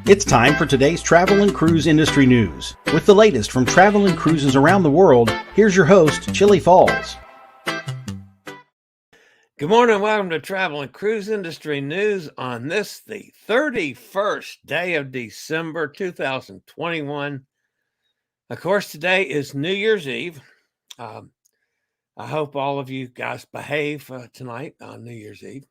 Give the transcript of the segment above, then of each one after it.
It's time for today's travel and cruise industry news. With the latest from travel and cruises around the world, here's your host, Chillie Falls. Good morning. Welcome to Travel and Cruise Industry News on this, the 31st day of December, 2021. Of course, today is New Year's Eve. I hope all of you guys behave tonight on New Year's Eve.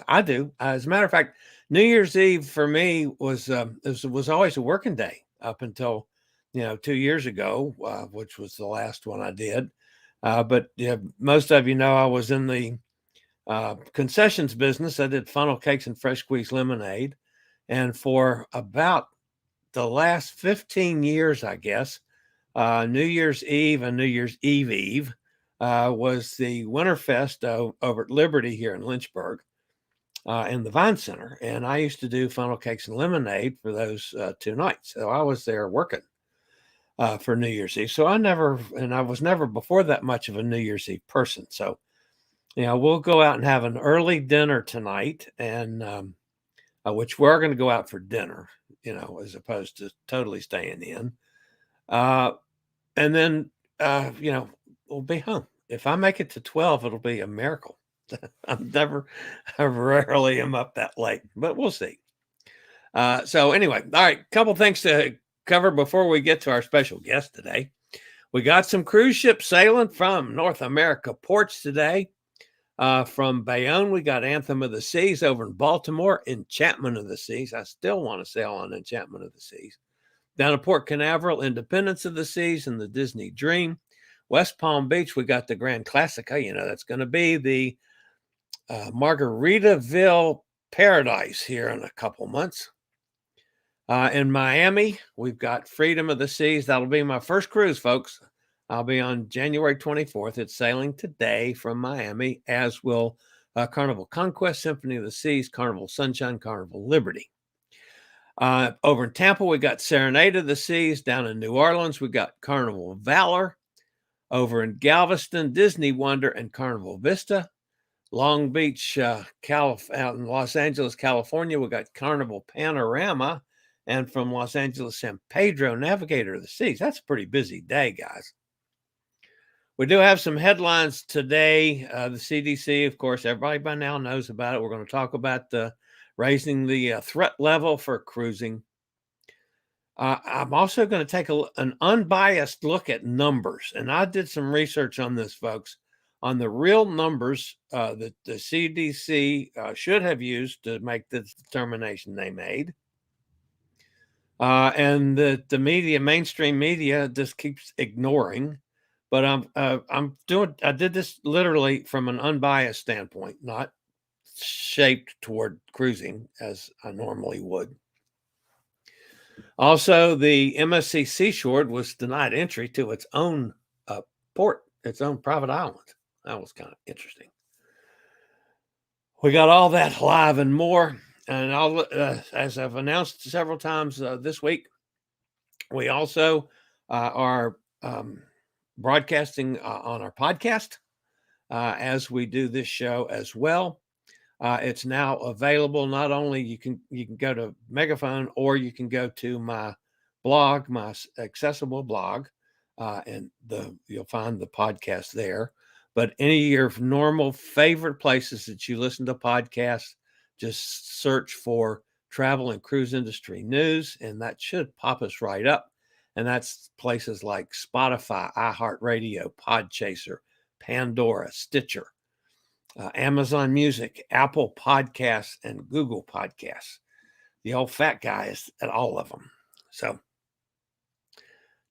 I do. As a matter of fact, New Year's Eve for me was always a working day up until 2 years ago, which was the last one I did. But most of you know I was in the concessions business. I did funnel cakes and fresh squeezed lemonade, and for about the last 15 years, I guess, New Year's Eve and New Year's Eve was the Winterfest over at Liberty here in Lynchburg. In the Vine Center, and I used to do funnel cakes and lemonade for those 2 nights. So I was there working for New Year's Eve. So I was never before that much of a New Year's Eve person. So, we'll go out and have an early dinner tonight, and which we're going to go out for dinner, as opposed to totally staying in. And then, we'll be home. If I make it to 12, it'll be a miracle. I rarely am up that late, but we'll see. So anyway, all right, couple things to cover before we get to our special guest today. We got some cruise ships sailing from North America ports today. From Bayonne, we got Anthem of the Seas over in Baltimore, Enchantment of the Seas. I still want to sail on Enchantment of the Seas. Down at Port Canaveral, Independence of the Seas and the Disney Dream. West Palm Beach, we got the Grand Classica. That's going to be the Margaritaville paradise here in a couple months. In Miami, we've got Freedom of the Seas. That'll be my first cruise, folks. I'll be on January 24th. It's sailing today from Miami, as will Carnival Conquest, Symphony of the Seas, Carnival Sunshine, Carnival Liberty. Over in Tampa, we got Serenade of the Seas. Down in New Orleans, we got Carnival Valor. Over in Galveston, Disney Wonder and Carnival Vista. Long Beach, out in Los Angeles, California, we got Carnival Panorama, and from Los Angeles, San Pedro, Navigator of the Seas. That's a pretty busy day, guys. We do have some headlines today. The CDC, of course, everybody by now knows about it. We're going to talk about raising the threat level for cruising. I'm also going to take an unbiased look at numbers, and I did some research on this, folks, on the real numbers that the CDC should have used to make the determination they made. And that the media, mainstream media, just keeps ignoring. But I did this literally from an unbiased standpoint, not shaped toward cruising as I normally would. Also, the MSC Seashore was denied entry to its own port, its own private island. That was kind of interesting. We got all that live and more. And as I've announced several times this week, we also are broadcasting on our podcast as we do this show as well. It's now available. Not only you can go to Megaphone, or you can go to my blog, my accessible blog, and you'll find the podcast there. But any of your normal favorite places that you listen to podcasts, just search for Travel and Cruise Industry News, and that should pop us right up. And that's places like Spotify, iHeartRadio, Podchaser, Pandora, Stitcher, Amazon Music, Apple Podcasts, and Google Podcasts. The old fat guy is at all of them. So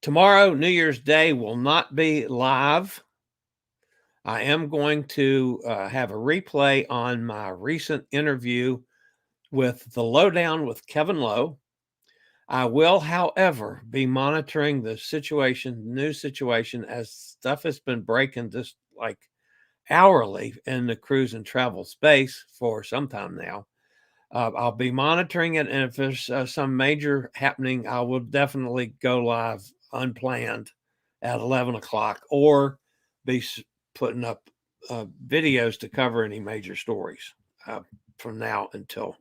tomorrow, New Year's Day, will not be live. I am going to have a replay on my recent interview with The Lowdown with Kevin Lowe. I will, however, be monitoring the new situation, as stuff has been breaking just like hourly in the cruise and travel space for some time now. I'll be monitoring it, and if there's some major happening, I will definitely go live unplanned at 11 o'clock, or be putting up videos to cover any major stories from now until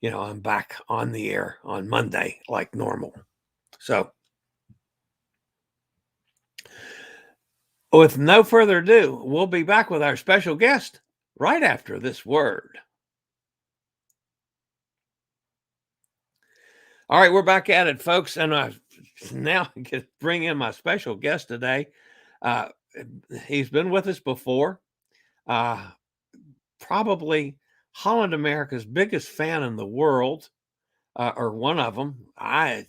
I'm back on the air on Monday like normal. So with no further ado, we'll be back with our special guest right after this word. All right, we're back at it, folks, and I now get to bring in my special guest today. He's been with us before, probably Holland America's biggest fan in the world, or one of them. I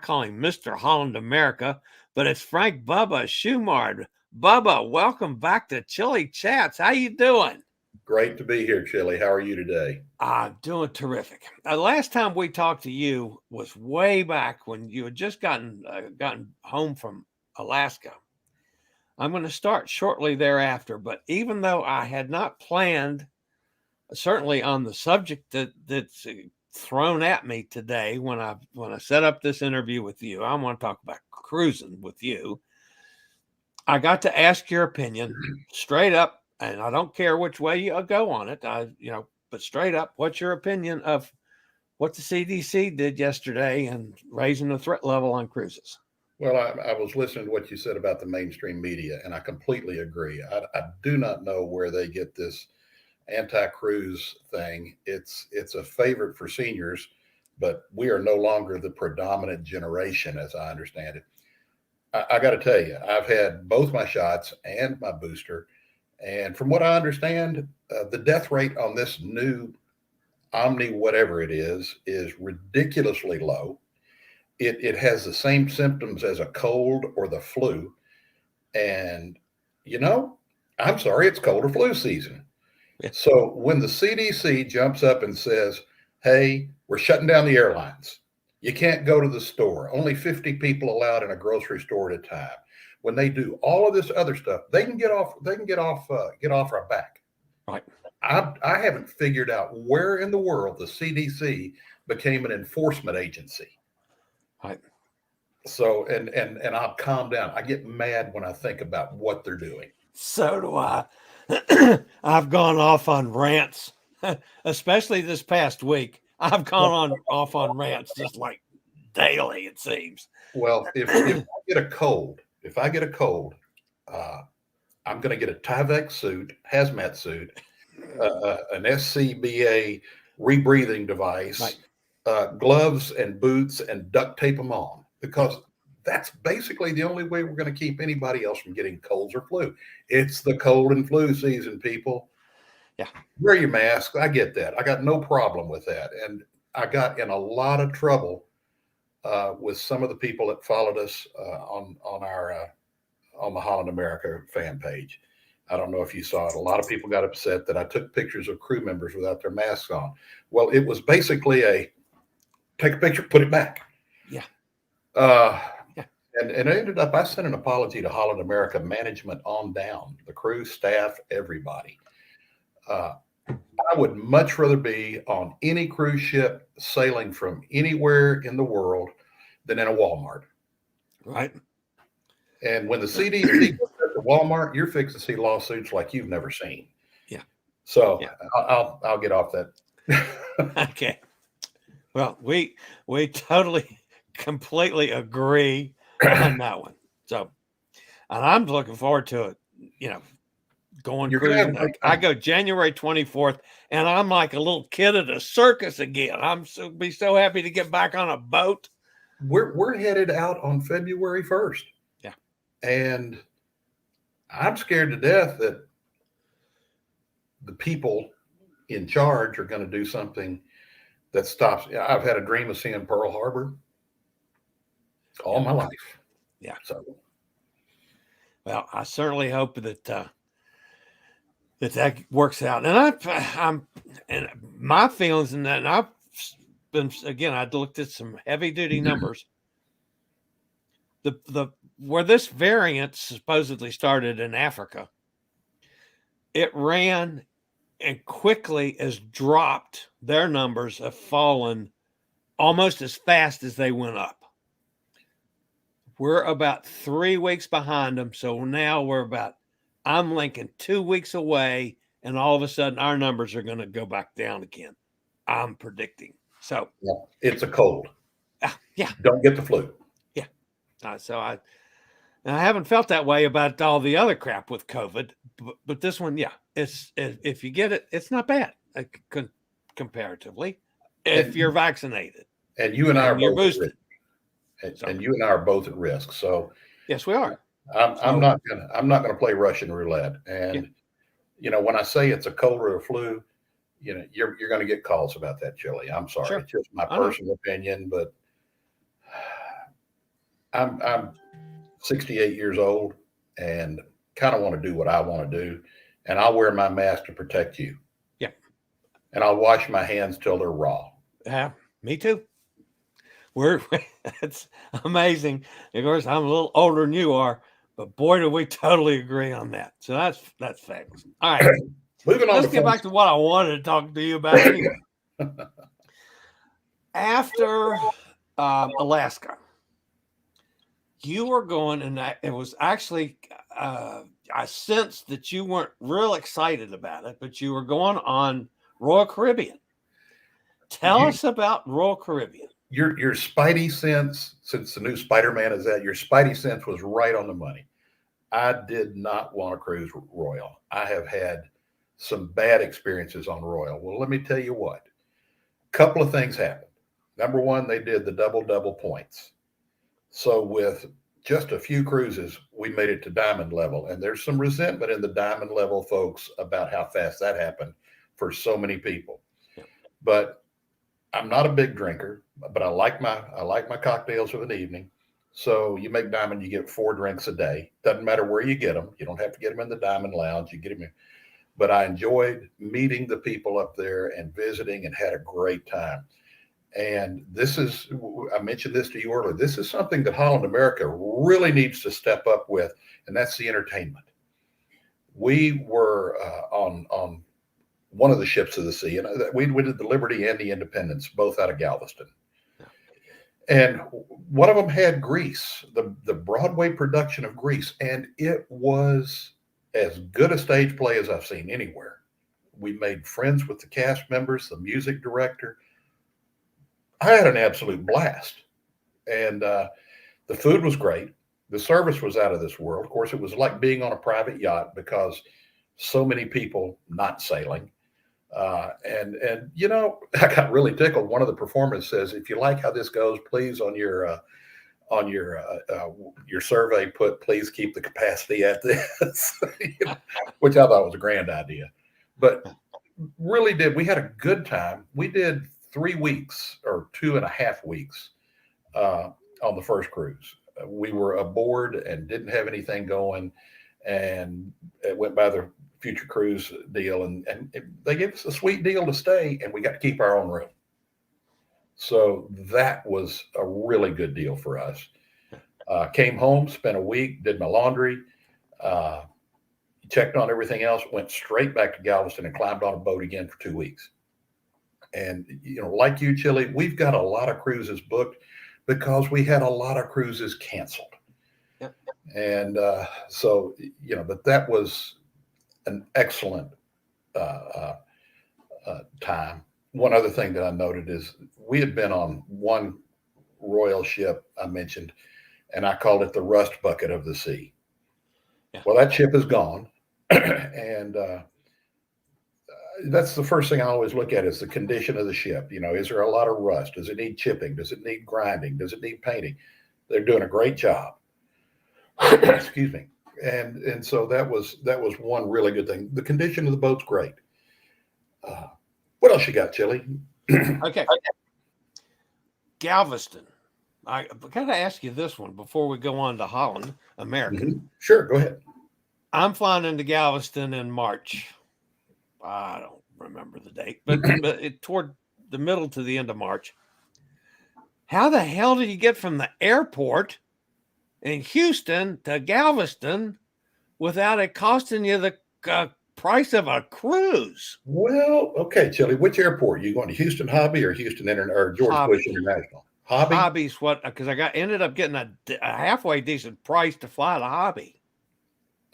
call him Mr. Holland America, but it's Frank Bubba Shumard. Bubba, welcome back to Chillie Chats. How you doing? Great to be here, Chillie. How are you today? Doing terrific. Last time we talked to you was way back when you had just gotten home from Alaska. I'm going to start shortly thereafter, but even though I had not planned, certainly on the subject that's thrown at me today when I set up this interview with you, I want to talk about cruising with you. I got to ask your opinion straight up. And I don't care which way you go on it, but straight up, what's your opinion of what the CDC did yesterday and raising the threat level on cruises? Well, I was listening to what you said about the mainstream media, and I completely agree. I do not know where they get this anti-cruise thing. It's a favorite for seniors, but we are no longer the predominant generation, as I understand it. I got to tell you, I've had both my shots and my booster. And from what I understand, the death rate on this new Omni, whatever it is ridiculously low. It has the same symptoms as a cold or the flu. And, I'm sorry, it's cold or flu season. Yeah. So when the CDC jumps up and says, hey, we're shutting down the airlines. You can't go to the store. Only 50 people allowed in a grocery store at a time. When they do all of this other stuff, they can get off our back. Right. I haven't figured out where in the world the CDC became an enforcement agency. Right. So, and I'll calm down. I get mad when I think about what they're doing. So do I. I've gone off on rants, especially this past week. I've gone off on rants just like daily, it seems. Well, if I get a cold, I'm going to get a Tyvek suit, hazmat suit, an SCBA rebreathing device, right, gloves and boots, and duct tape them on, because that's basically the only way we're going to keep anybody else from getting colds or flu. It's the cold and flu season, people. Yeah. Wear your mask. I get that. I got no problem with that. And I got in a lot of trouble with some of the people that followed us on the Holland America fan page. I don't know if you saw it. A lot of people got upset that I took pictures of crew members without their masks on. Well, it was basically a take a picture, put it back. Yeah. And it ended up, I sent an apology to Holland America management on down, the crew, staff, everybody. I would much rather be on any cruise ship sailing from anywhere in the world than in a Walmart. Right. And when the CDC goes to Walmart, you're fixing to see lawsuits like you've never seen. Yeah. So yeah. I'll get off that. Okay. Well, we totally, completely agree on that one. So, and I'm looking forward to it, going cruising. I go January 24th, and I'm like a little kid at a circus again. Be so happy to get back on a boat. We're headed out on February 1st. Yeah. And I'm scared to death that the people in charge are going to do something that stops. I've had a dream of seeing Pearl Harbor all my life. Yeah. So, well, I certainly hope that that works out. And and my feelings in that, and I've been, again, I looked at some heavy duty numbers. The where this variant supposedly started in Africa, it ran and quickly has dropped. Their numbers have fallen almost as fast as they went up. We're about 3 weeks behind them. So now I'm linking 2 weeks away, and all of a sudden our numbers are going to go back down again. I'm predicting. So it's a cold. Yeah. Don't get the flu. Yeah. So I haven't felt that way about all the other crap with COVID, but this one, yeah, if you get it, it's not bad comparatively if you're vaccinated. And you and I are both boosted. And you and I are both at risk. So yes, we are. I'm not gonna play Russian roulette. And when I say it's a cold or a flu, you're going to get calls about that, Chillie. I'm sorry, It's just my personal opinion, but I'm 68 years old and kind of want to do what I want to do, and I'll wear my mask to protect you. Yeah, and I'll wash my hands till they're raw. Yeah, me too. It's amazing. Of course, I'm a little older than you are, but boy, do we totally agree on that. So that's fabulous. All right. Moving on. Let's get back to what I wanted to talk to you about anyway. After Alaska, you were going, and it was actually, I sensed that you weren't real excited about it, but you were going on Royal Caribbean. Tell us about Royal Caribbean. Your spidey sense, since the new Spider-Man is out, your spidey sense was right on the money. I did not want to cruise Royal. I have had some bad experiences on Royal. Well, let me tell you what. A couple of things happened. Number one, they did the double points. So with just a few cruises, we made it to diamond level. And there's some resentment in the diamond level folks about how fast that happened for so many people. Yeah. But I'm not a big drinker, but I like my cocktails of an evening. So you make diamond, you get 4 drinks a day. Doesn't matter where you get them. You don't have to get them in the diamond lounge. You get them in. But I enjoyed meeting the people up there and visiting and had a great time. And I mentioned this to you earlier, this is something that Holland America really needs to step up with, and that's the entertainment. We were on one of the ships of the sea, and we did the Liberty and the Independence, both out of Galveston. And one of them had Grease, the Broadway production of Grease, and it was as good a stage play as I've seen anywhere. We made friends with the cast members, the music director. I had an absolute blast. And the food was great. The service was out of this world. Of course, it was like being on a private yacht because so many people not sailing. And I got really tickled. One of the performers says, if you like how this goes, please on your survey, please keep the capacity at this, which I thought was a grand idea. But really we had a good time. We did 3 weeks or 2.5 weeks on the first cruise. We were aboard and didn't have anything going, and it went by the future cruise deal, and they gave us a sweet deal to stay, and we got to keep our own room. So that was a really good deal for us. Came home, spent a week, did my laundry, checked on everything else, went straight back to Galveston and climbed on a boat again for 2 weeks. And, like you, Chillie, we've got a lot of cruises booked because we had a lot of cruises canceled. Yep. And but that was an excellent time. One other thing that I noted is we had been on one Royal ship I mentioned, and I called it the rust bucket of the sea. Yeah. Well, that ship is gone. And that's the first thing I always look at is the condition of the ship. Is there a lot of rust? Does it need chipping? Does it need grinding? Does it need painting? They're doing a great job. Excuse me. And so that was one really good thing. The condition of the boat's great. What else you got, Chillie? Okay. Galveston. I got to ask you this one before we go on to Holland America. Mm-hmm. Sure, go ahead. I'm flying into Galveston in March. I don't remember the date, but toward the middle to the end of March. How the hell did you get from the airport in Houston to Galveston without it costing you the price of a cruise? Well, okay, Chillie, which airport? You going to Houston Hobby or Houston or George Hobby. Bush International? Hobby? Hobby's what, because I ended up getting a halfway decent price to fly to Hobby.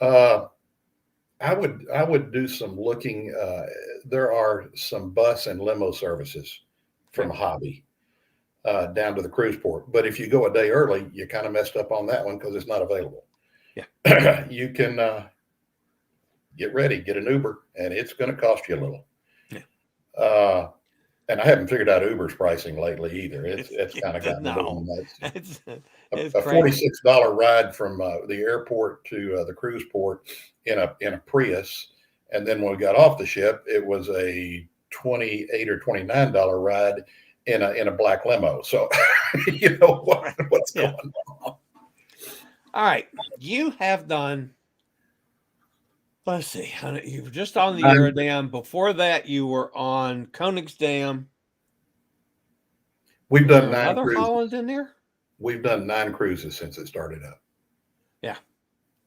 I would do some looking. There are some bus and limo services from a hobby down to the cruise port. But if you go a day early, you kind of messed up on that one because it's not available. Yeah. You can get ready, get an Uber, and it's going to cost you a little. Yeah. And I haven't figured out Uber's pricing lately either. It's kind of gotten a little nuts. It's a crazy. $46 ride from the airport to the cruise port in a Prius, and then when we got off the ship, it was a $28 or $29 ride in a black limo. So you know what's going on. All right, you have done. Let's see. You were just on the Eurodam. Before that, you were on Koningsdam. We've done 9 other cruises. Holland in there? We've done 9 cruises since it started up. Yeah.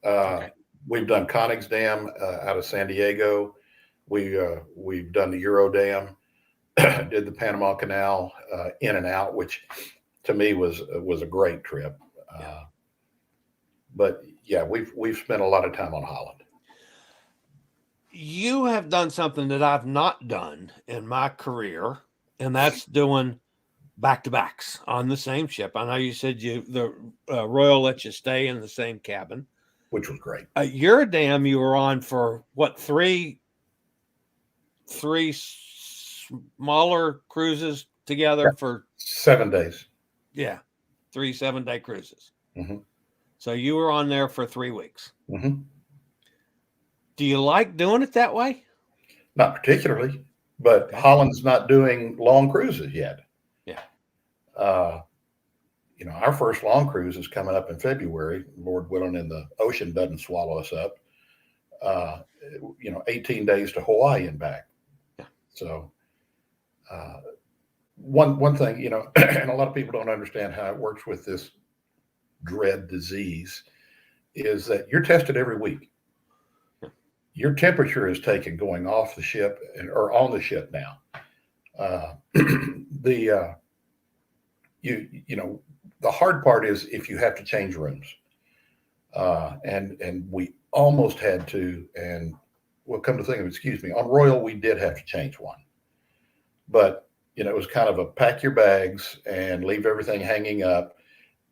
Okay. We've done Koningsdam out of San Diego. We've done the Eurodam, did the Panama Canal in and out, which to me was a great trip. But yeah, we've spent a lot of time on Holland. You have done something that I've not done in my career, and that's doing back-to-backs on the same ship. I know you said the Royal let you stay in the same cabin, which was great. Eurodam, you were on for what, three smaller cruises together for 7 days. Yeah, 3 7-day cruises. Mm-hmm. So you were on there for 3 weeks. Mm-hmm. Do you like doing it that way? Not particularly, but Holland's not doing long cruises yet. Yeah. Our first long cruise is coming up in February, Lord willing, and the ocean doesn't swallow us up. 18 days to Hawaii and back. Yeah. So one thing, and a lot of people don't understand how it works with this dread disease, is that you're tested every week. Your temperature is taken going off the ship or on the ship now. The hard part is if you have to change rooms, and we almost had to, and we'll come to think of, excuse me, on Royal we did have to change one, but it was kind of a pack your bags and leave everything hanging up.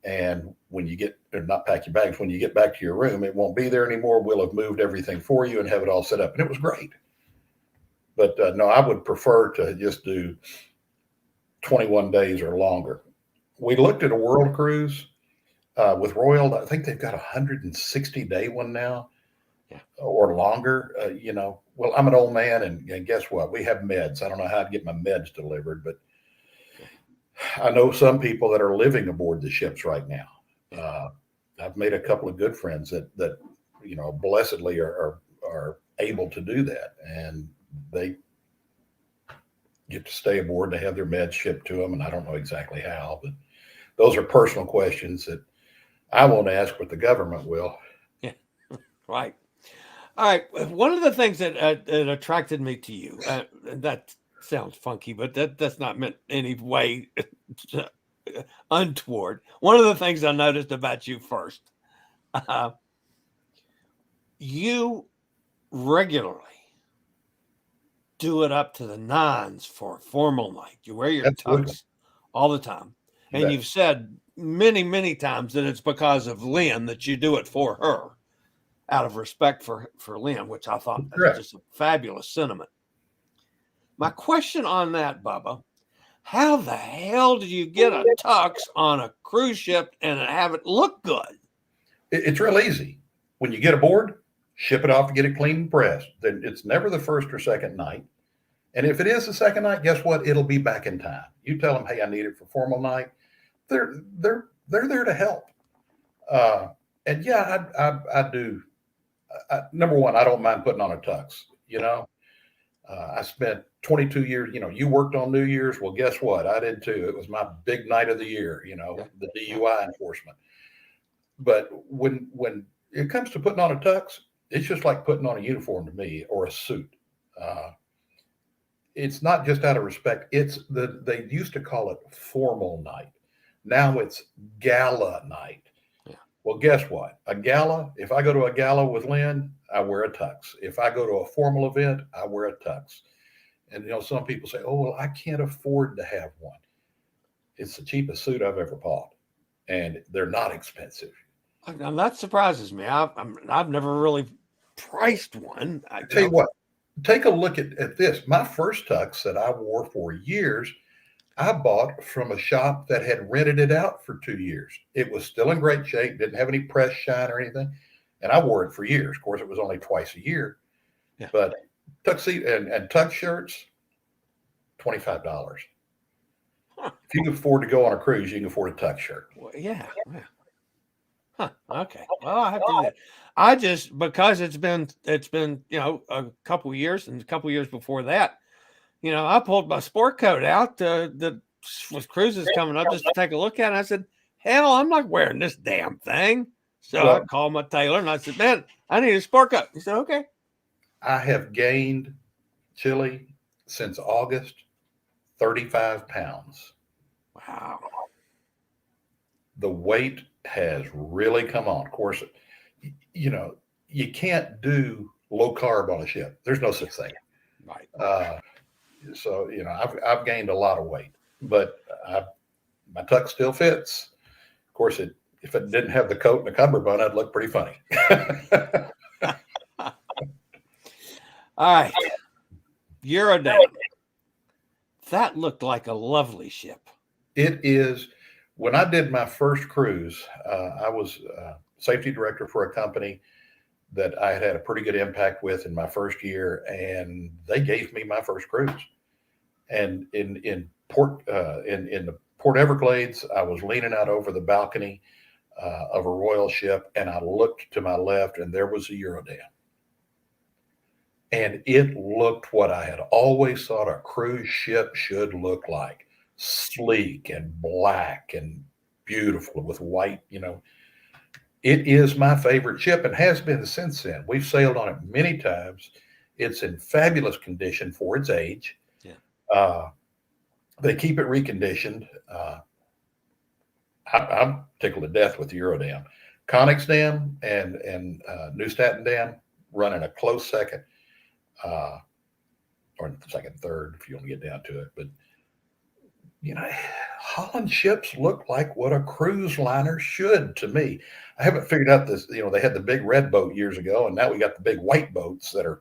And when you not pack your bags, when you get back to your room, it won't be there anymore. We'll have moved everything for you and have it all set up. And it was great. But no, I would prefer to just do 21 days or longer. We looked at a world cruise with Royal. I think they've got a 160-day one now, or longer. Well, I'm an old man, and guess what? We have meds. I don't know how to get my meds delivered, but I know some people that are living aboard the ships right now. I've made a couple of good friends that blessedly are able to do that, and they get to stay aboard. They have their meds shipped to them, and I don't know exactly how, but those are personal questions that I won't ask, but the government will. Yeah, right. All right. One of the things that attracted me to you, that sounds funky, but that's not meant any way untoward. One of the things I noticed about you first, you regularly do it up to the nines for a formal night. You wear your tux all the time. And you've said many, many times that it's because of Lynn that you do it for her out of respect for Lynn, which I thought was just a fabulous sentiment. My question on that, Bubba, how the hell do you get a tux on a cruise ship and have it look good? It's real easy. When you get aboard, ship it off to get it cleaned and pressed. Then it's never the first or second night. And if it is the second night, guess what? It'll be back in time. You tell them, hey, I need it for formal night. They're there to help. And yeah, I do. Number one, I don't mind putting on a tux. I spent 22 years, you worked on New Year's. Well, guess what? I did too. It was my big night of the year, the DUI enforcement. But when it comes to putting on a tux, it's just like putting on a uniform to me, or a suit. It's not just out of respect. They used to call it formal night. Now it's gala night. Yeah. Well, guess what? If I go to a gala with Lynn, I wear a tux. If I go to a formal event, I wear a tux. And, some people say, oh, well, I can't afford to have one. It's the cheapest suit I've ever bought, and they're not expensive. And that surprises me. I've never really priced one. I tell you what, take a look at this. My first tux that I wore for years, I bought from a shop that had rented it out for 2 years. It was still in great shape, didn't have any press shine or anything. And I wore it for years. Of course, it was only twice a year. Yeah. But tuxedo and tux shirts, $25. Huh. If you can afford to go on a cruise, you can afford a tux shirt. Well, yeah. Huh. Okay. Well, I have to do that. I just, because it's been a couple of years, and a couple of years before that, I pulled my sport coat out with cruises coming up just to take a look at it. And I said, hell, I'm not wearing this damn thing. So I called my tailor and I said, man, I need a sport coat. He said, okay. I have gained, Chillie, since August, 35 pounds. Wow. The weight has really come on. Of course, you can't do low carb on a ship. There's no such thing. Right. So, I've gained a lot of weight, but my tux still fits. Of course, if it didn't have the coat and the cummerbund, I'd look pretty funny. All right. Eurodam. That looked like a lovely ship. It is. When I did my first cruise, I was safety director for a company that I had a pretty good impact with in my first year, and they gave me my first cruise. And in the Port Everglades, I was leaning out over the balcony of a royal ship, and I looked to my left, and there was a Eurodam. And it looked what I had always thought a cruise ship should look like. Sleek and black and beautiful with white, It is my favorite ship and has been since then. We've sailed on it many times. It's in fabulous condition for its age. Yeah. They keep it reconditioned. I'm tickled to death with the Eurodam. Connex Dam and Neustadt Dam running a close second, or second, third, if you want to get down to it. But Holland ships look like what a cruise liner should to me. I haven't figured out this, they had the big red boat years ago, and now we got the big white boats that are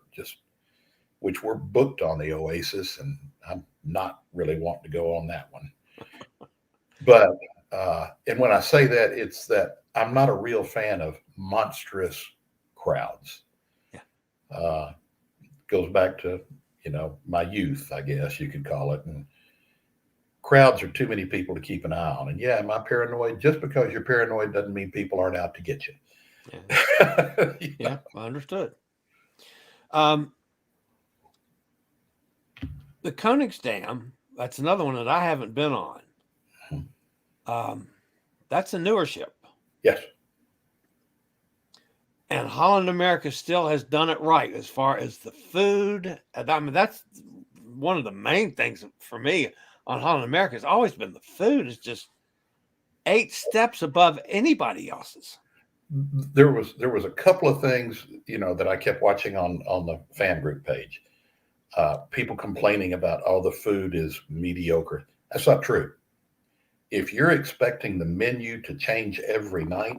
which were booked on the Oasis, and I'm not really wanting to go on that one. But, and when I say that, it's that I'm not a real fan of monstrous crowds. Yeah. Goes back to, my youth, I guess you could call it. And crowds are too many people to keep an eye on. And yeah, am I paranoid? Just because you're paranoid doesn't mean people aren't out to get you. Yeah, yeah, I understood. The Connex Dam, that's another one that I haven't been on. That's a newer ship. Yes. And Holland America still has done it right as far as the food. I mean, that's one of the main things for me on Holland America. Has always been the food is just 8 steps above anybody else's. There was a couple of things, that I kept watching on the fan group page. People complaining about, the food is mediocre. That's not true. If you're expecting the menu to change every night,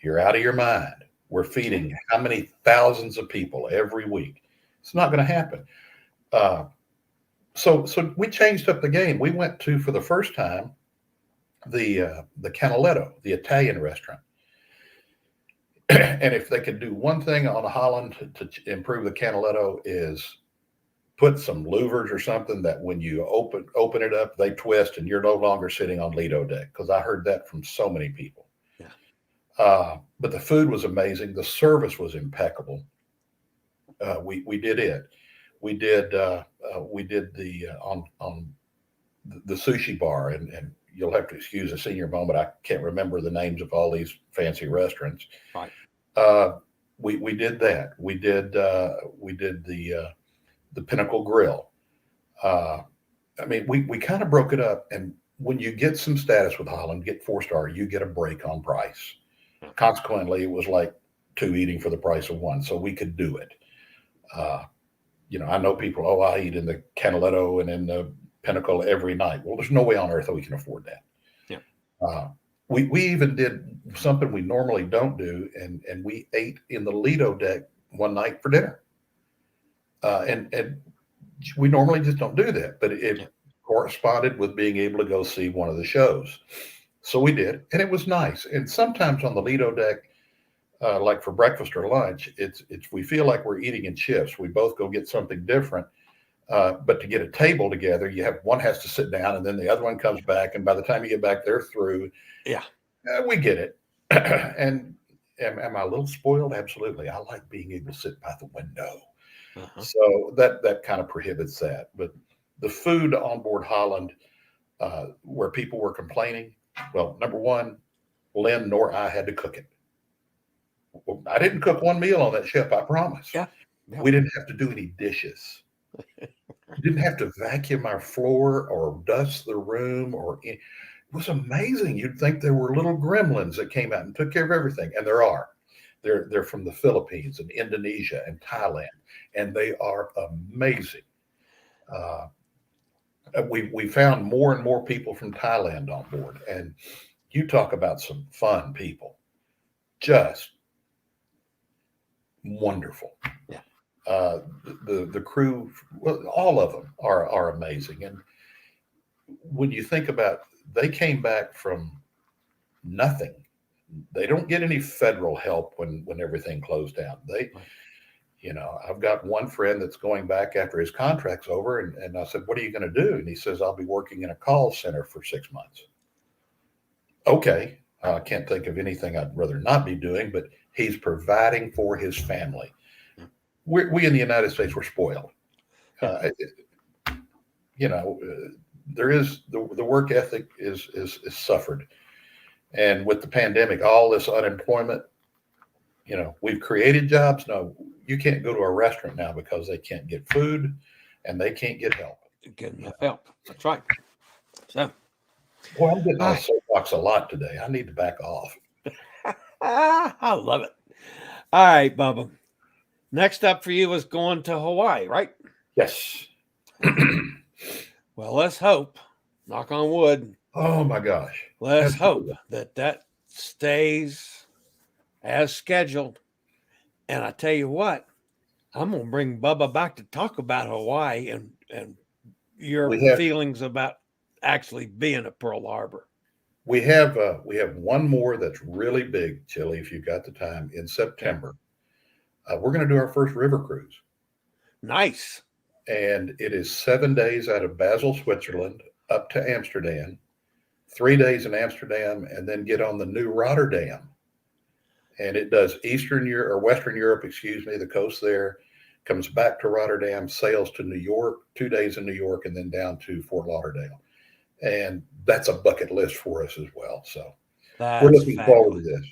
you're out of your mind. We're feeding how many thousands of people every week? It's not going to happen. So we changed up the game. We went to, for the first time, the Canaletto, the Italian restaurant. And if they could do one thing on Holland to improve the Canaletto is put some louvers or something that when you open it up, they twist and you're no longer sitting on Lido deck, because I heard that from so many people. Yeah. But the food was amazing. The service was impeccable. We did it. We did the on the sushi bar, and you'll have to excuse a senior moment. I can't remember the names of all these fancy restaurants. Right. We did that. We did the Pinnacle Grill. I mean, we kind of broke it up. And when you get some status with Holland, get 4-star, you get a break on price. Consequently, it was like 2 eating for the price of 1, so we could do it. I know people, oh, I eat in the Canaletto and in the Pinnacle every night. Well, there's no way on earth that we can afford that. Yeah. We even did something we normally don't do, and we ate in the Lido deck one night for dinner. And we normally just don't do that, but it corresponded with being able to go see one of the shows. So we did, and it was nice. And sometimes on the Lido deck, like for breakfast or lunch, it's we feel like we're eating in shifts. We both go get something different. But to get a table together, one has to sit down, and then the other one comes back, and by the time you get back, they're through. Yeah, we get it. And am I a little spoiled? Absolutely. I like being able to sit by the window. So that kind of prohibits that. But the food on board Holland, where people were complaining, well, number one, Lynn nor I had to cook it. I didn't cook one meal on that ship, I promise. Yeah. We didn't have to do any dishes. We didn't have to vacuum our floor or dust the room it was amazing. You'd think there were little gremlins that came out and took care of everything. And there are. They're from the Philippines and Indonesia and Thailand, and they are amazing. We found more and more people from Thailand on board, and you talk about some fun people. Just wonderful. Yeah. The crew, well, all of them are amazing. And when you think about, they came back from nothing. They don't get any federal help when everything closed down. I've got one friend that's going back after his contract's over, and I said, what are you going to do? And he says, I'll be working in a call center for 6 months. Okay. I can't think of anything I'd rather not be doing, but he's providing for his family. We in the United States, we're spoiled. There is the work ethic is suffered. And with the pandemic, all this unemployment, we've created jobs. No, you can't go to a restaurant now because they can't get food and they can't get help. Get enough help. That's right. So, boy, I'm getting on a soapbox a lot today. I need to back off. I love it. All right, Bubba. Next up for you was going to Hawaii, right? Yes. Well, let's hope, knock on wood. Oh my gosh. Let's hope that stays as scheduled. And I tell you what, I'm going to bring Bubba back to talk about Hawaii and your feelings about actually being at Pearl Harbor. We have one more that's really big, Chillie, if you've got the time, in September. We're going to do our first river cruise. Nice. And it is 7 days out of Basel, Switzerland, up to Amsterdam, 3 days in Amsterdam, and then get on the new Rotterdam. And it does Western Europe, the coast there, comes back to Rotterdam, sails to New York, 2 days in New York, and then down to Fort Lauderdale. And that's a bucket list for us as well. So we're looking forward to this.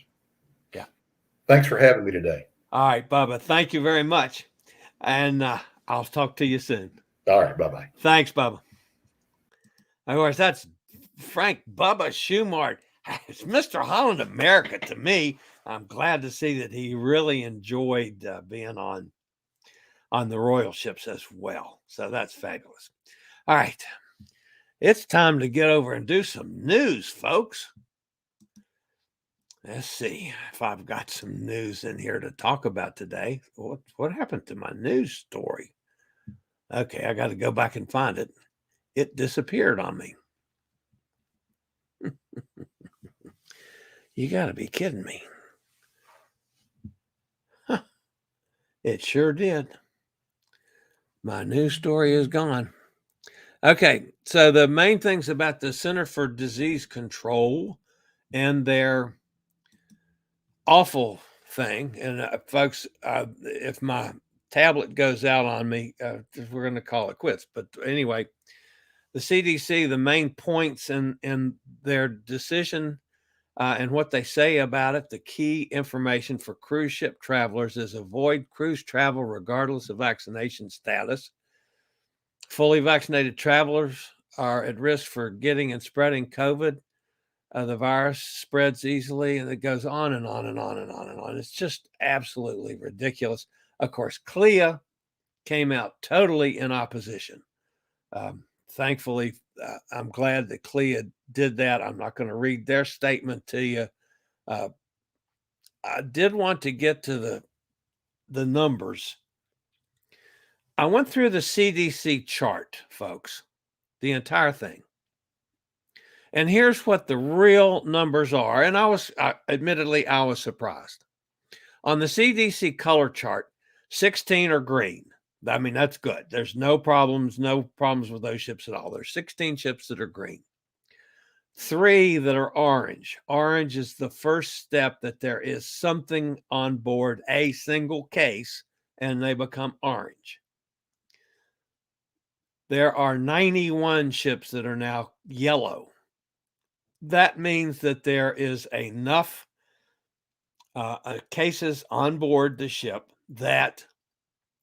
Yeah. Thanks for having me today. All right, Bubba. Thank you very much. And I'll talk to you soon. All right. Bye-bye. Thanks, Bubba. Of course, that's Frank Bubba Shumard. It's Mr. Holland America to me. I'm glad to see that he really enjoyed being on the Royal ships as well. So that's fabulous. All right. It's time to get over and do some news, folks. Let's see if I've got some news in here to talk about today. What happened to my news story? Okay, I got to go back and find it. It disappeared on me. You got to be kidding me. Huh. It sure did. My news story is gone. Okay, so the main things about the Center for Disease Control and their awful thing, and folks, if my tablet goes out on me, we're going to call it quits. But anyway, the CDC, the main points in their decision and what they say about it, the key information for cruise ship travelers is avoid cruise travel regardless of vaccination status. Fully vaccinated travelers are at risk for getting and spreading COVID. The virus spreads easily, and it goes on and on and on and on and on. It's just absolutely ridiculous. Of course, CLIA came out totally in opposition. Thankfully, I'm glad that CLIA did that. I'm not going to read their statement to you. I did want to get to the numbers. I went through the CDC chart, folks, the entire thing. And here's what the real numbers are. And admittedly, I was surprised. On the CDC color chart, 16 are green. I mean, that's good. There's no problems with those ships at all. There's 16 ships that are green. 3 that are orange. Orange is the first step that there is something on board, a single case, and they become orange. There are 91 ships that are now yellow. That means that there is enough cases on board the ship that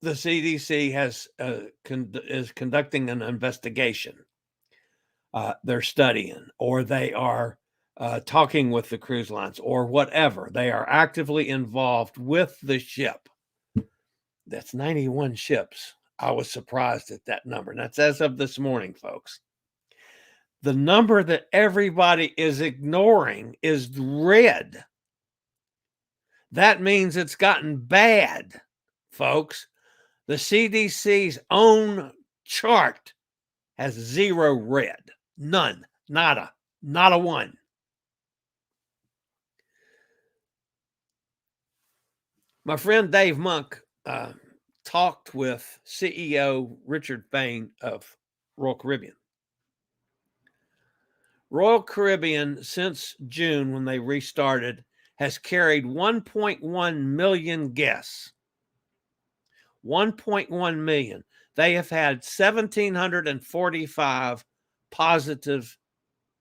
the CDC is conducting an investigation. They're studying, or they are talking with the cruise lines, or whatever. They are actively involved with the ship. That's 91 ships. I was surprised at that number. And that's as of this morning, folks. The number that everybody is ignoring is red. That means it's gotten bad, folks. The CDC's own chart has 0 red. None. Nada. Not a one. My friend Dave Monk talked with CEO Richard Fain of Royal Caribbean. Royal Caribbean, since June when they restarted, has carried 1.1 million guests. 1.1 million. They have had 1,745 positive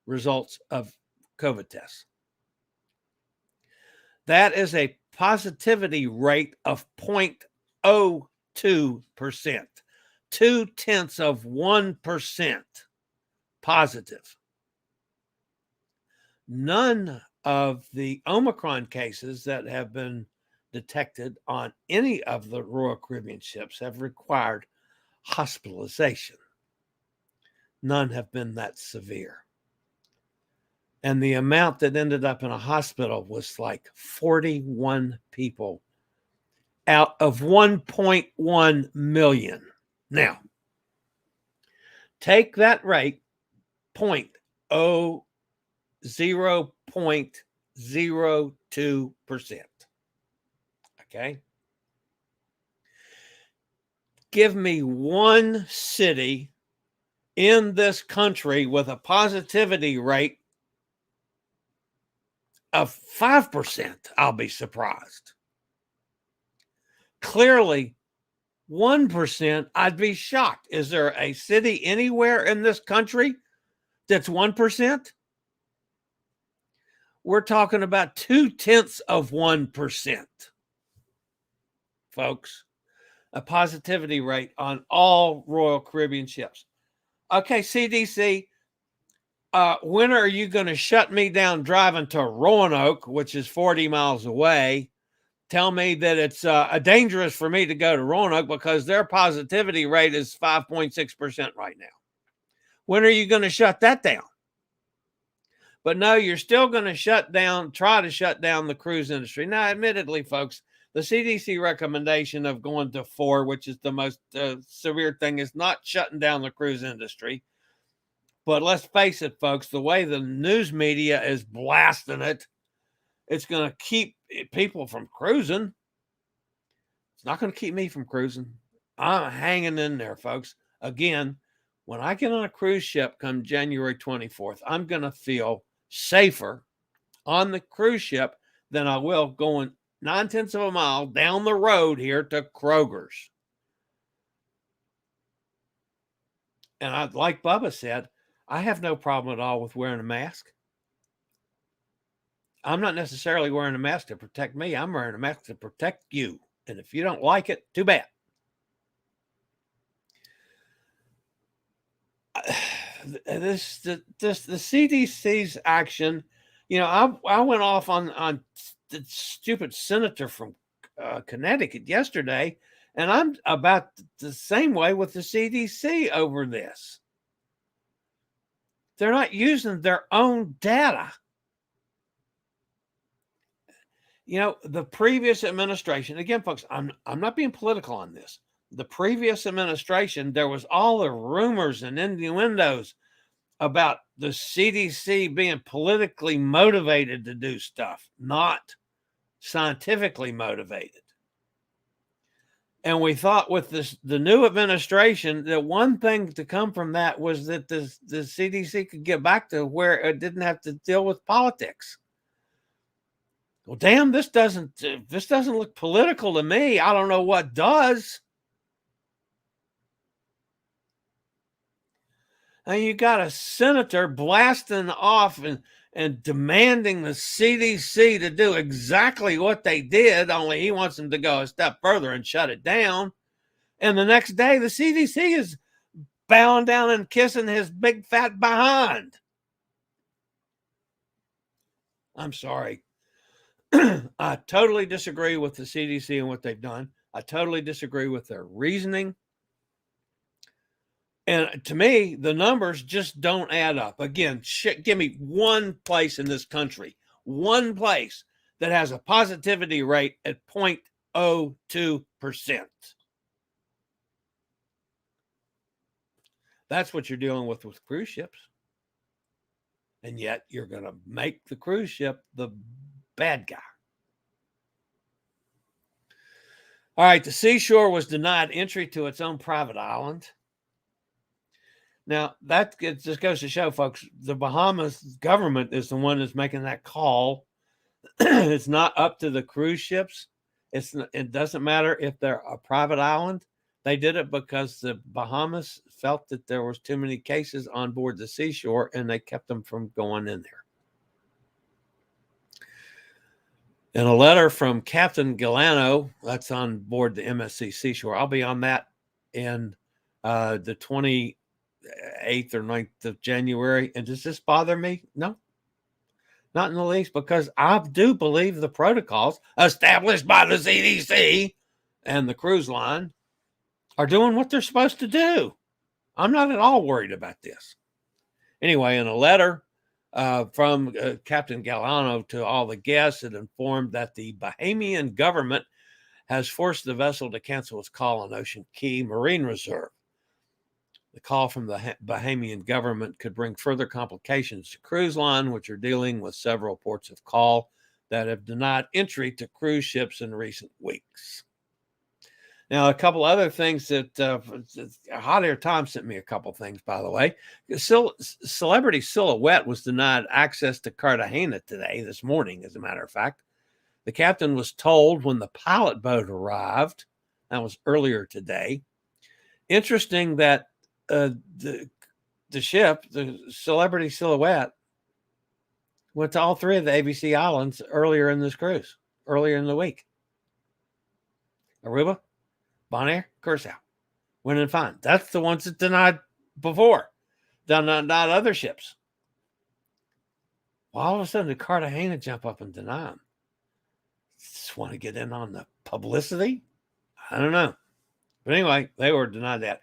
results of COVID tests. That is a positivity rate of 0.02%, 0.2% positive. None of the Omicron cases that have been detected on any of the Royal Caribbean ships have required hospitalization. None have been that severe. And the amount that ended up in a hospital was like 41 people out of 1.1 million. Now, take that rate, 0.02%. Okay? Give me one city in this country with a positivity rate of 5%. I'll be surprised. Clearly, 1%, I'd be shocked. Is there a city anywhere in this country that's 1%? We're talking about 0.2%, folks. A positivity rate on all Royal Caribbean ships. Okay, CDC, when are you going to shut me down driving to Roanoke, which is 40 miles away? Tell me that it's dangerous for me to go to Roanoke because their positivity rate is 5.6% right now. When are you going to shut that down? But no, you're still going to try to shut down the cruise industry. Now, admittedly, folks, the CDC recommendation of going to 4, which is the most severe thing, is not shutting down the cruise industry. But let's face it, folks, the way the news media is blasting it, it's going to keep people from cruising. It's not going to keep me from cruising. I'm hanging in there, folks. Again, when I get on a cruise ship come January 24th, I'm going to feel safer on the cruise ship than I will going 0.9 of a mile down the road here to Kroger's. And like Bubba said, I have no problem at all with wearing a mask. I'm not necessarily wearing a mask to protect me. I'm wearing a mask to protect you. And if you don't like it, too bad. The CDC's action, I went off on the stupid senator from Connecticut yesterday, And I'm about the same way with the CDC over this. They're not using their own data. You know, the previous administration, again, folks, I'm not being political on this. The previous administration, there was all the rumors and innuendos about the CDC being politically motivated to do stuff, not scientifically motivated. And we thought with the new administration that one thing to come from that was that the CDC could get back to where it didn't have to deal with politics. Well, damn, this doesn't look political to me. I don't know what does. And you got a senator blasting off and demanding the CDC to do exactly what they did, only he wants them to go a step further and shut it down. And the next day, the CDC is bowing down and kissing his big fat behind. I'm sorry. I totally disagree with the CDC and what they've done. I totally disagree with their reasoning. And to me, the numbers just don't add up. Again, give me one place in this country, one place that has a positivity rate at 0.02%. That's what you're dealing with cruise ships. And yet you're going to make the cruise ship the bad guy. All right, the Seashore was denied entry to its own private island. Now, that just goes to show, folks, the Bahamas government is the one that's making that call. It's not up to the cruise ships. It doesn't matter if they're a private island. They did it because the Bahamas felt that there was too many cases on board the Seashore, and they kept them from going in there. In a letter from Captain Galano, that's on board the MSC Seashore. I'll be on that in the 28th or 9th of January. And does this bother me? No, not in the least, because I do believe the protocols established by the CDC and the cruise line are doing what they're supposed to do. I'm not at all worried about this. Anyway, in a letter from Captain Galano to all the guests, it informed that the Bahamian government has forced the vessel to cancel its call on Ocean Key Marine Reserve. The call from the Bahamian government could bring further complications to cruise line, which are dealing with several ports of call that have denied entry to cruise ships in recent weeks. Now, a couple other things that Hot Air Time sent me a couple things, by the way. Celebrity Silhouette was denied access to Cartagena this morning, as a matter of fact. The captain was told when the pilot boat arrived. That was earlier today. Interesting that the ship, the Celebrity Silhouette, went to all three of the ABC islands earlier in this cruise, earlier in the week. Aruba, Bonaire, Curacao. Went in fine. That's the ones that denied before. Not other ships. Well, all of a sudden, did Cartagena jump up and deny them? Just want to get in on the publicity? I don't know. But anyway, they were denied that.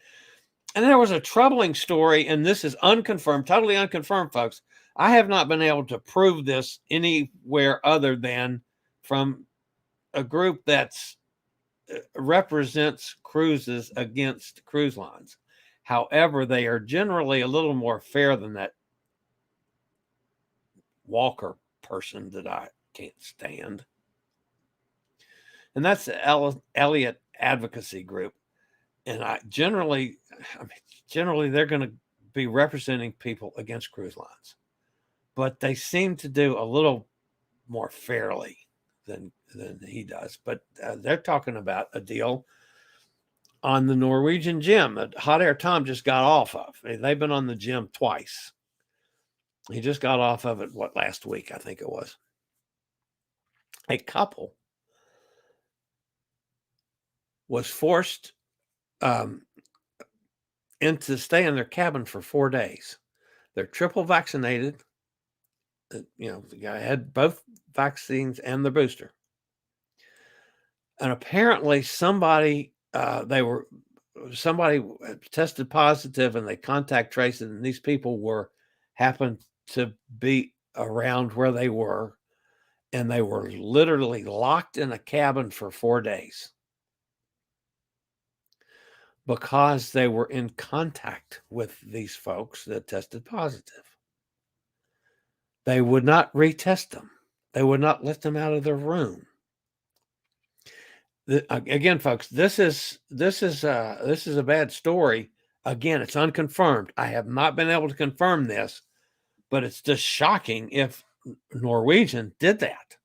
And there was a troubling story, and this is unconfirmed, totally unconfirmed, folks. I have not been able to prove this anywhere other than from a group that's represents cruises against cruise lines. However, they are generally a little more fair than that Walker person that I can't stand. And that's the Elliott Advocacy Group. And generally they're going to be representing people against cruise lines. But they seem to do a little more fairly than he does. But they're talking about a deal on the Norwegian Gem that Hot Air Tom just got off of. They've been on the Gem twice. He just got off of it, last week, I think it was. A couple was forced into stay in their cabin for 4 days. They're triple vaccinated. The guy had both vaccines and the booster. And apparently somebody somebody tested positive and they contact traced it, and these people happened to be around where they were, and they were literally locked in a cabin for 4 days because they were in contact with these folks that tested positive. They would not retest them. They would not let them out of their room. Again, folks, this is a bad story. Again, it's unconfirmed. I have not been able to confirm this, but it's just shocking if Norwegian did that.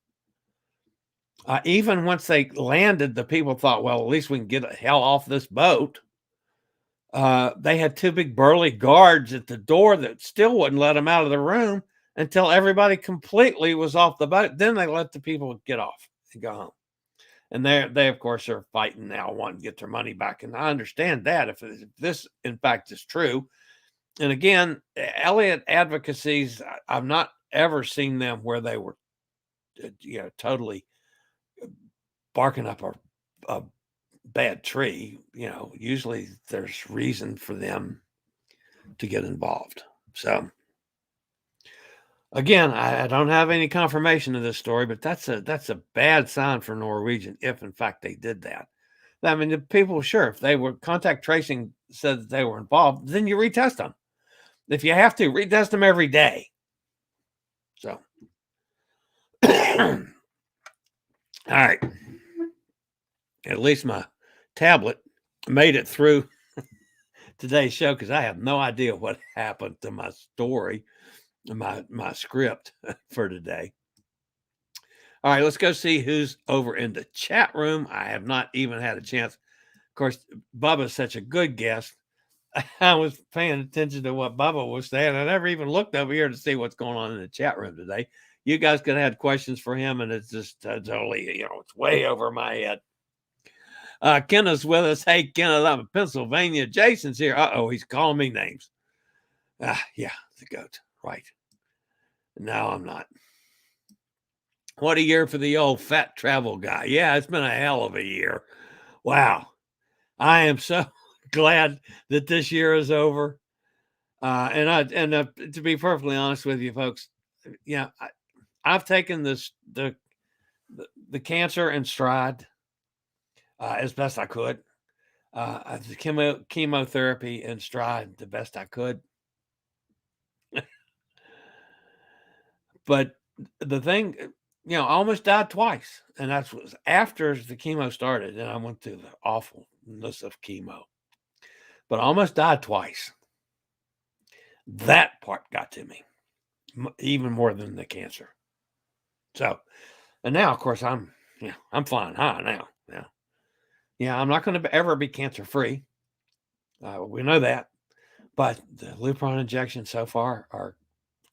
Even once they landed, the people thought, well, at least we can get the hell off this boat. They had 2 big burly guards at the door that still wouldn't let them out of the room until everybody completely was off the boat. Then they let the people get off and go home. And they of course, are fighting now, wanting to get their money back. And I understand that if this, in fact, is true. And again, Elliott advocacies, I've not ever seen them where they were, totally barking up a bad tree. Usually there's reason for them to get involved. So again, I don't have any confirmation of this story, but that's a bad sign for Norwegian if in fact they did that. I mean, the people, sure, if they were contact tracing said that they were involved, then you retest them. If you have to, retest them every day. So, all right. At least my tablet made it through today's show, because I have no idea what happened to my story, my script for today. All right, let's go see who's over in the chat room. I have not even had a chance. Of course, Bubba's such a good guest. I was paying attention to what Bubba was saying. I never even looked over here to see what's going on in the chat room today. You guys could have had questions for him, and it's just totally, it's way over my head. Kenneth's with us. Hey, Kenneth, I'm in Pennsylvania. Jason's here. He's calling me names. Yeah, the goat. Right. No, I'm not. What a year for the old fat travel guy. Yeah, it's been a hell of a year. Wow. I am so glad that this year is over. And to be perfectly honest with you, folks, I've taken the cancer in stride as best I could. The chemotherapy in stride the best I could. But the thing, I almost died twice, and that was after the chemo started, and I went through the awfulness of chemo. But I almost died twice. That part got to me, even more than the cancer. So, and now, of course, I'm flying high now. I'm not going to ever be cancer free. We know that, but the Lupron injections so far are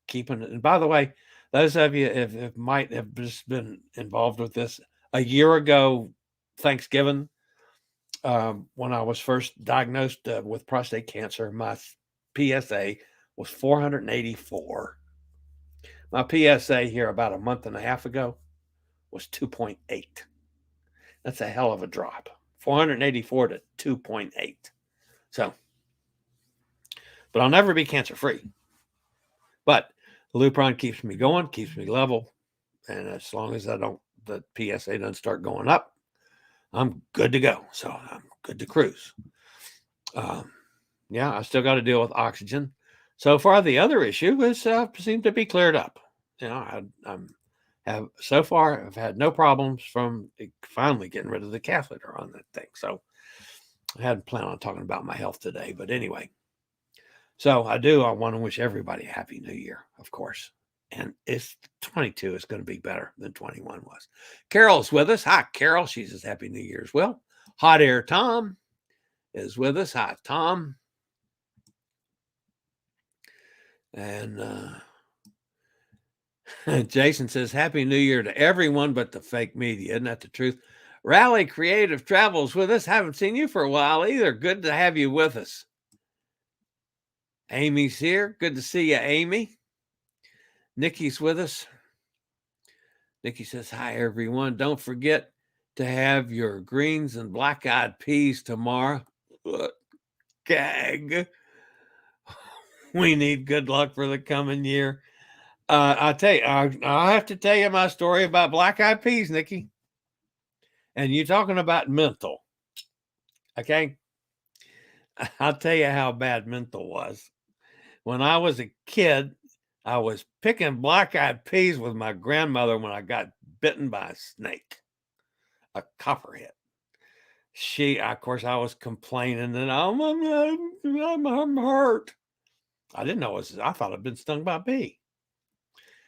keeping it. And by the way, those of you if might have just been involved with this, a year ago, Thanksgiving, when I was first diagnosed with prostate cancer, my PSA was 484. My PSA here about a month and a half ago was 2.8. That's a hell of a drop. 484 to 2.8. So, but I'll never be cancer free. But Lupron keeps me going, keeps me level. And as long as the PSA doesn't start going up, I'm good to go. So I'm good to cruise. I still got to deal with oxygen. So far, the other issue is seemed to be cleared up. I've had no problems from finally getting rid of the catheter on that thing. So I hadn't planned on talking about my health today, but anyway. So I want to wish everybody a happy new year, of course. And it's 22 is going to be better than 21 was. Carol's with us. Hi, Carol. She says happy new year as well. Hot Air Tom is with us. Hi, Tom. And Jason says, happy new year to everyone but the fake media. Isn't that the truth? Rally Creative Travels with us. Haven't seen you for a while either. Good to have you with us. Amy's here. Good to see you, Amy. Nikki's with us. Nikki says, hi, everyone. Don't forget, to have your greens and black-eyed peas tomorrow. Gag. We need good luck for the coming year. I tell you, I have to tell you my story about black-eyed peas, Nikki. And you talking about mental. Okay? I'll tell you how bad mental was. When I was a kid, I was picking black-eyed peas with my grandmother when I got bitten by a snake, a copperhead. Of course, I was complaining and I'm hurt. I didn't know I thought I'd been stung by a bee.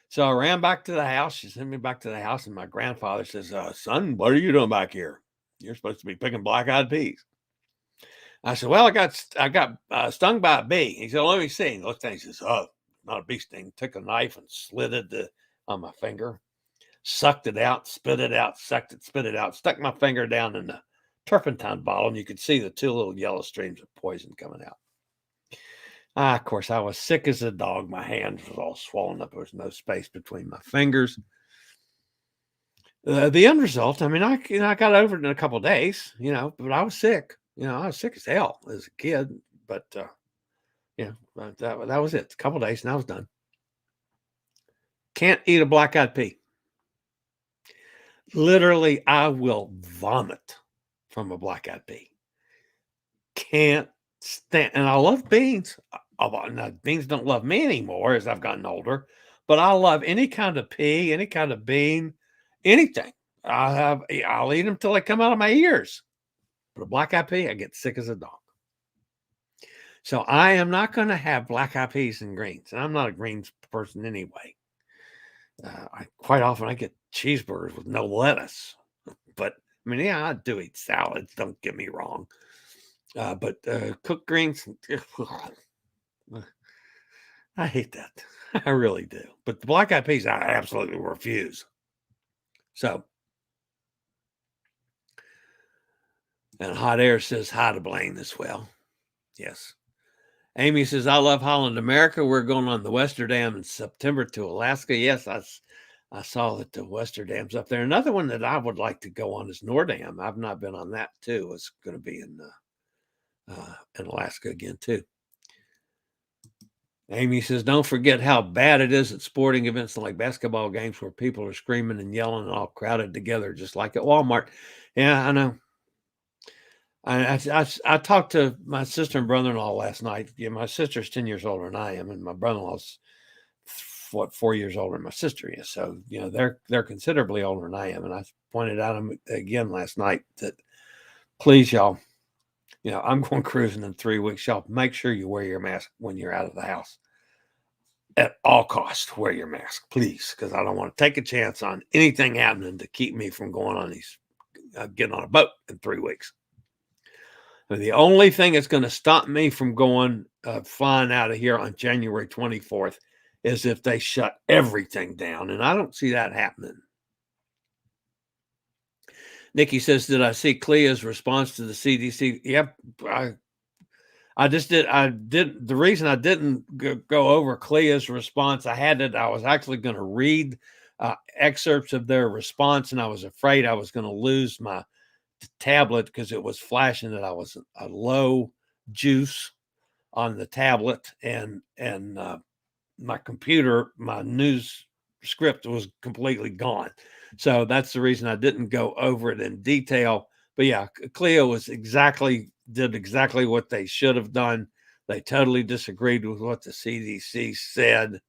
So I ran back to the house. She sent me back to the house, and my grandfather says, son, what are you doing back here? You're supposed to be picking black-eyed peas. I said, well, I got stung by a bee. He said, let me see. And he looked at me, he says, oh, not a bee sting. Took a knife and slid it on my finger, sucked it out, spit it out, sucked it, spit it out, stuck my finger down in the turpentine bottle, and you could see the two little yellow streams of poison coming out. Of course, I was sick as a dog. My hand was all swollen up. There was no space between my fingers. The end result, I mean, I got over it in a couple of days, but I was sick. I was sick as hell as a kid. But, that was it. A couple of days and I was done. Can't eat a black-eyed pea. Literally, I will vomit from a black-eyed pea. Can't stand. And I love beans. Now, beans don't love me anymore as I've gotten older, but I love any kind of pea, any kind of bean, anything. I'll eat them till they come out of my ears. But a black-eyed pea, I get sick as a dog. So I am not going to have black-eyed peas and greens. And I'm not a greens person anyway. Quite often I get cheeseburgers with no lettuce. But I mean, yeah, I do eat salads. Don't get me wrong. But cooked greens, I hate that. I really do. But the black-eyed peas, I absolutely refuse. So, and Hot Air says hi to Blaine as well. Yes. Amy says, I love Holland America. We're going on the Westerdam in September to Alaska. Yes, I saw that the Westerdam's up there. Another one that I would like to go on is Nordam. I've not been on that too. It's going to be in Alaska again too. Amy says, don't forget how bad it is at sporting events like basketball games where people are screaming and yelling and all crowded together, just like at Walmart. Yeah, I know. I talked to my sister and brother-in-law last night. Yeah, my sister's 10 years older than I am, and my brother-in-law's 4 years older than my sister is. So, they're considerably older than I am. And I pointed out again last night that please, y'all, I'm going cruising in 3 weeks. Y'all make sure you wear your mask when you're out of the house. At all costs, wear your mask, please, because I don't want to take a chance on anything happening to keep me from going on getting on a boat in 3 weeks. And the only thing that's going to stop me from flying out of here on January 24th is if they shut everything down. And I don't see that happening. Nikki says, did I see CLIA's response to the CDC? Yep. I just did. The reason I didn't go over CLIA's response, I was actually going to read excerpts of their response, and I was afraid I was going to lose my tablet because it was flashing that I was a low juice on the tablet, and my computer, my news script was completely gone. So that's the reason I didn't go over it in detail. But yeah, CLIA did exactly what they should have done. They totally disagreed with what the CDC said,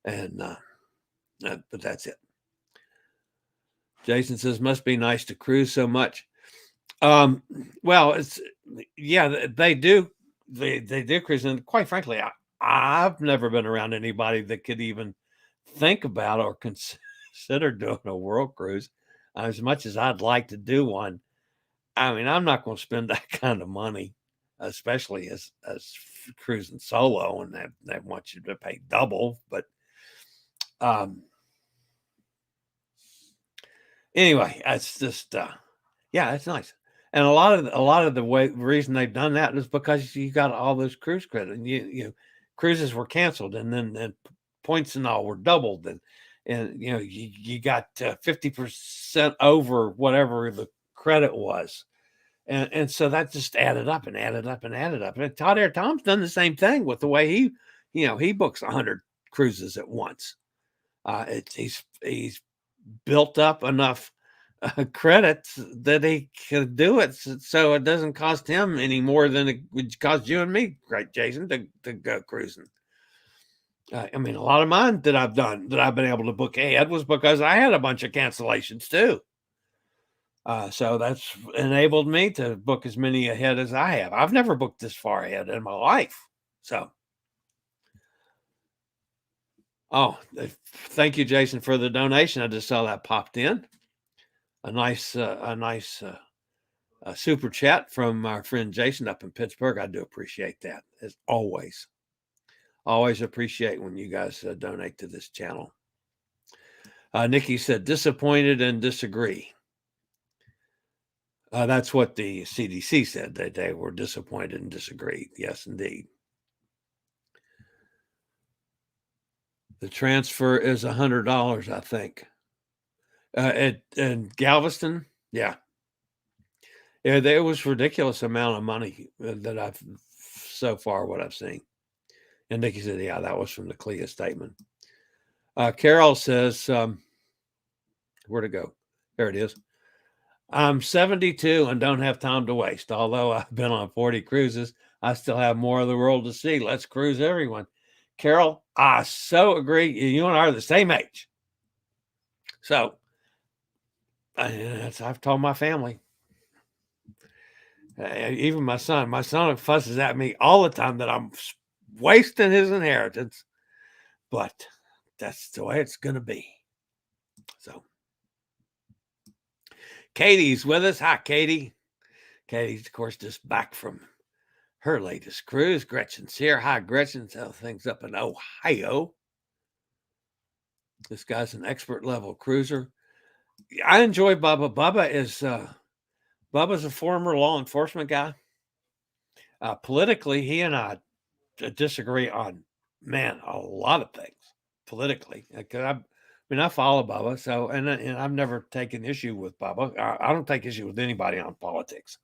and but that's it. Jason says, must be nice to cruise so much. Well, they do. They do cruise, and quite frankly, I've never been around anybody that could even think about or consider doing a world cruise. As much as I'd like to do one, I mean, I'm not going to spend that kind of money, especially as cruising solo, and they want you to pay double. But anyway, it's just it's nice. And a lot of the reason they've done that is because you got all those cruise credit, and cruises were canceled, and then points and all were doubled, and you got 50% over whatever credit was. And so that just added up and added up and added up. And Tom's done the same thing with the way he books 100 cruises at once. He's built up enough credits that he can do it, so it doesn't cost him any more than it would cost you and me, right, Jason, to go cruising. I mean, a lot of mine that I've done that I've been able to book ahead was because I had a bunch of cancellations too. So that's enabled me to book as many ahead as I have. I've never booked this far ahead in my life. So, thank you, Jason, for the donation. I just saw that popped in. A nice super chat from our friend Jason up in Pittsburgh. I do appreciate that, as always. Always appreciate when you guys donate to this channel. Nikki said, disappointed and disagree. That's what the CDC said, that they were disappointed and disagreed. Yes, indeed. The transfer is $100, I think. In Galveston, yeah. There was a ridiculous amount of money that I've so far what I've seen. And Nikki said, yeah, that was from the CLIA statement. Carol says, where'd it go? There it is. I'm 72 and don't have time to waste. Although I've been on 40 cruises, I still have more of the world to see. Let's cruise, everyone. Carol, I so agree. You and I are the same age. So, I've told my family. Even my son fusses at me all the time that I'm wasting his inheritance. But that's the way it's going to be. So, Katie's with us. Hi, Katie. Katie's, of course, just back from her latest cruise. Gretchen's here. Hi, Gretchen. So things up in Ohio. This guy's an expert level cruiser. I enjoy Bubba. Bubba's a former law enforcement guy. Politically, he and I disagree on, a lot of things politically. I follow Bubba, so and I've never taken issue with Bubba. I don't take issue with anybody on politics,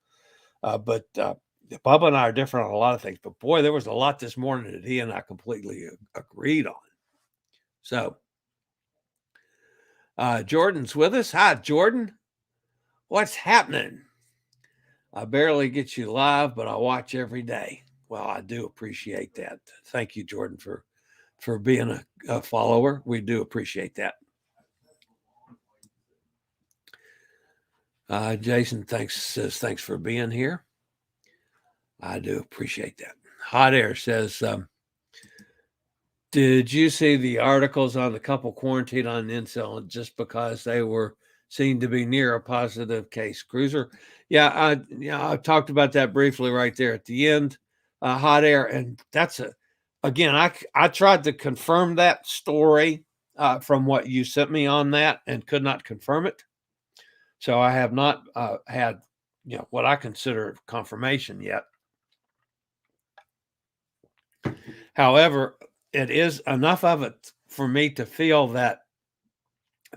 but Bubba and I are different on a lot of things. But boy, there was a lot this morning that he and I completely agreed on. So, Jordan's with us. Hi, Jordan. What's happening? I barely get you live, but I watch every day. Well, I do appreciate that. Thank you, Jordan, for being a follower. We do appreciate that. Jason says thanks for being here. I do appreciate that. Hot Air says, did you see the articles on the couple quarantined on Incel just because they were seen to be near a positive case cruiser? Yeah, I talked about that briefly right there at the end. Hot Air, and that's again, I tried to confirm that story from what you sent me on that and could not confirm it. So I have not had what I consider confirmation yet. However, it is enough of it for me to feel that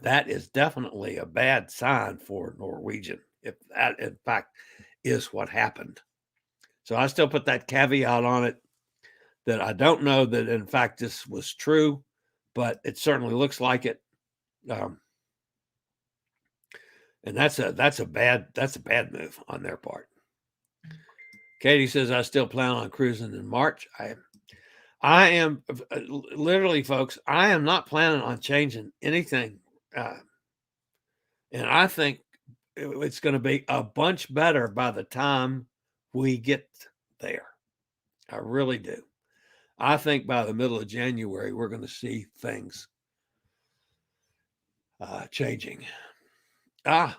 is definitely a bad sign for Norwegian, if that in fact is what happened. So I still put that caveat on it that I don't know that in fact this was true, but it certainly looks like it. And that's a bad move on their part. Katie says, I still plan on cruising in March. I am literally, folks, I am not planning on changing anything. And I think it's going to be a bunch better by the time we get there. I really do. I think by the middle of January, we're going to see things changing. Bonnie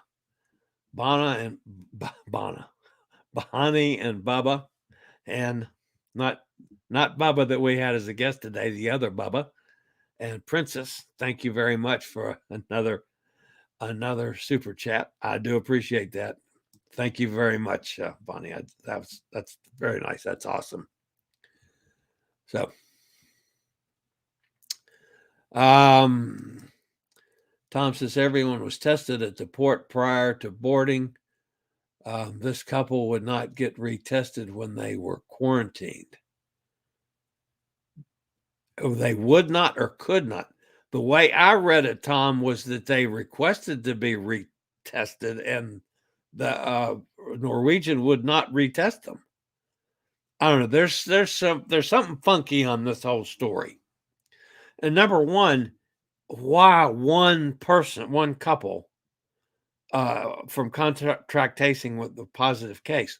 and Bubba, and not Bubba that we had as a guest today, the other Bubba, and Princess. Thank you very much for another super chat. I do appreciate that. Thank you very much, Bonnie. That's very nice. That's awesome. So, Tom says everyone was tested at the port prior to boarding. this couple would not get retested when they were quarantined. They would not or could not. The way I read it, Tom, was that they requested to be retested, and the Norwegian would not retest them. I don't know. There's something funky on this whole story. And number one, why one couple from contact tracing with the positive case?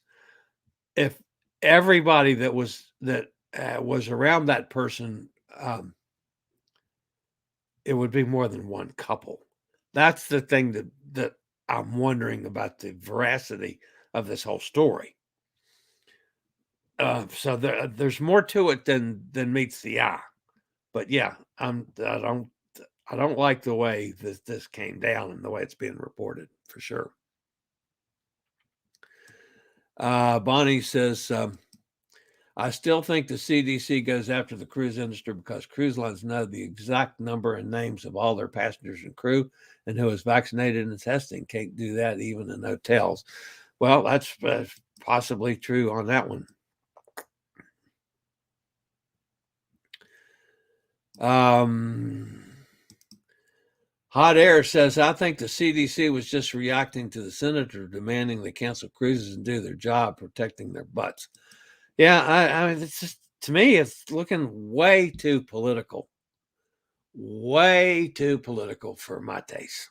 If everybody that was around that person, it would be more than one couple. That's the thing that I'm wondering about the veracity of this whole story. So there's more to it than meets the eye. But yeah, I don't like the way this came down and the way it's being reported, for sure. Bonnie says, I still think the CDC goes after the cruise industry because cruise lines know the exact number and names of all their passengers and crew and who is vaccinated and testing. Can't do that even in hotels. Well, that's possibly true on that one. Hot Air says, I think the CDC was just reacting to the senator demanding they cancel cruises and do their job protecting their butts. Yeah, I mean, it's just, to me, it's looking way too political. Way too political for my taste.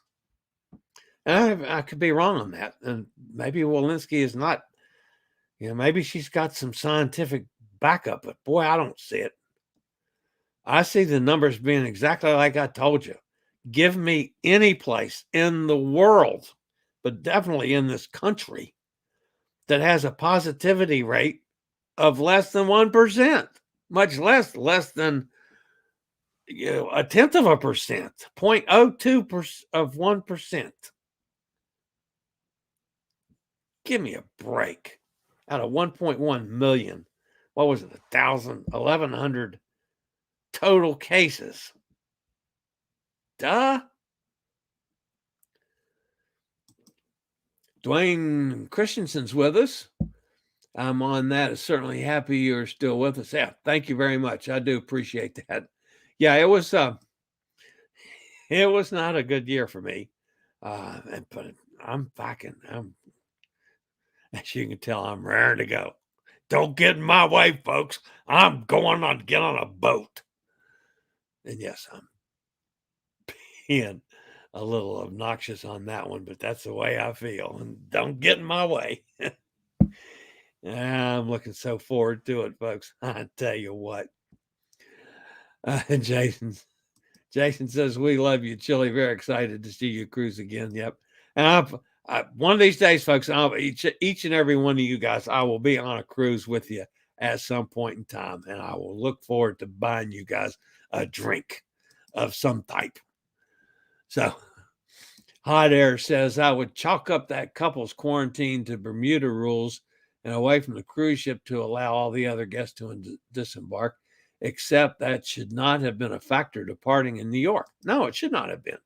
And I could be wrong on that. And maybe Walensky is not, maybe she's got some scientific backup, but boy, I don't see it. I see the numbers being exactly like I told you. Give me any place in the world, but definitely in this country, that has a positivity rate of less than 1%, much less than a tenth of a percent, 0.02% of 1%. Give me a break. Out of 1.1 million, what was it, 1,100 total cases? Duh. Dwayne Christensen's with us. I'm on that. Certainly happy you're still with us. Yeah, thank you very much. I do appreciate that. Yeah, it was not a good year for me. But I'm as you can tell, I'm raring to go. Don't get in my way, folks. I'm going on to get on a boat. And yes, I'm being a little obnoxious on that one, but that's the way I feel. And don't get in my way. I'm looking so forward to it, folks. I tell you what. Jason says, we love you, Chillie. Very excited to see you cruise again. Yep. And one of these days, folks, each and every one of you guys, I will be on a cruise with you at some point in time. And I will look forward to buying you guys a drink of some type. So Hot Air says, I would chalk up that couple's quarantine to Bermuda rules and away from the cruise ship to allow all the other guests to disembark, except that should not have been a factor departing in New York. No, it should not have been.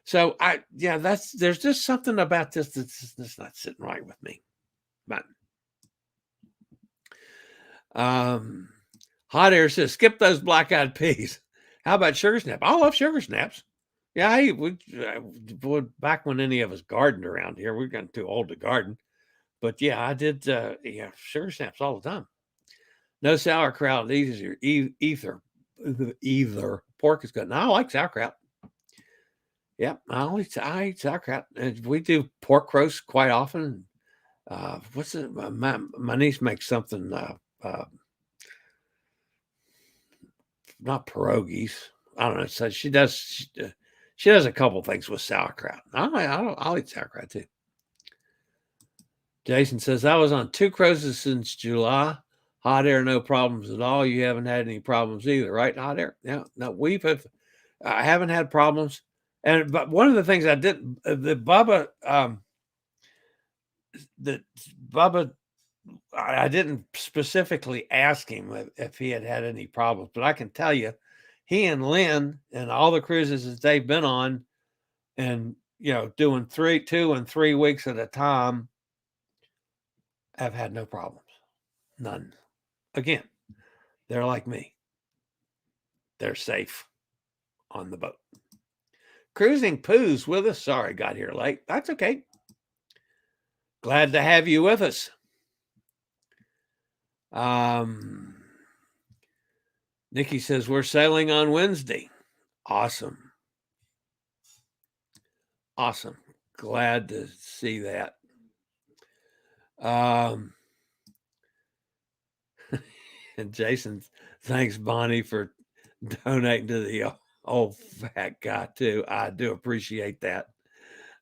So there's just something about this that's not sitting right with me. But Hot Air says, skip those black-eyed peas. How about sugar snap? I love sugar snaps. Yeah, back when any of us gardened around here, we're getting too old to garden. But yeah, I did sugar snaps all the time. No sauerkraut either. Pork is good. No, I like sauerkraut. Yeah, I eat sauerkraut. And we do pork roast quite often. What's it? My niece makes something, not pierogies. I don't know. So she does a couple things with sauerkraut. I'll eat sauerkraut too. Jason says, I was on 2 cruises since July. Hot Air, no problems at all. You haven't had any problems either, right, Hot Air? Yeah, no, I haven't had problems. But one of the things I did, I didn't specifically ask him if he had any problems, but I can tell you, he and Lynn and all the cruises that they've been on, and doing 2 and 3 weeks at a time, have had no problems. None. Again, they're like me. They're safe on the boat. Cruising Pooh's with us. Sorry, got here late. That's okay. Glad to have you with us. Nikki says we're sailing on Wednesday. Awesome. Awesome. Glad to see that. And Jason, thanks, Bonnie, for donating to the old fat guy, too. I do appreciate that,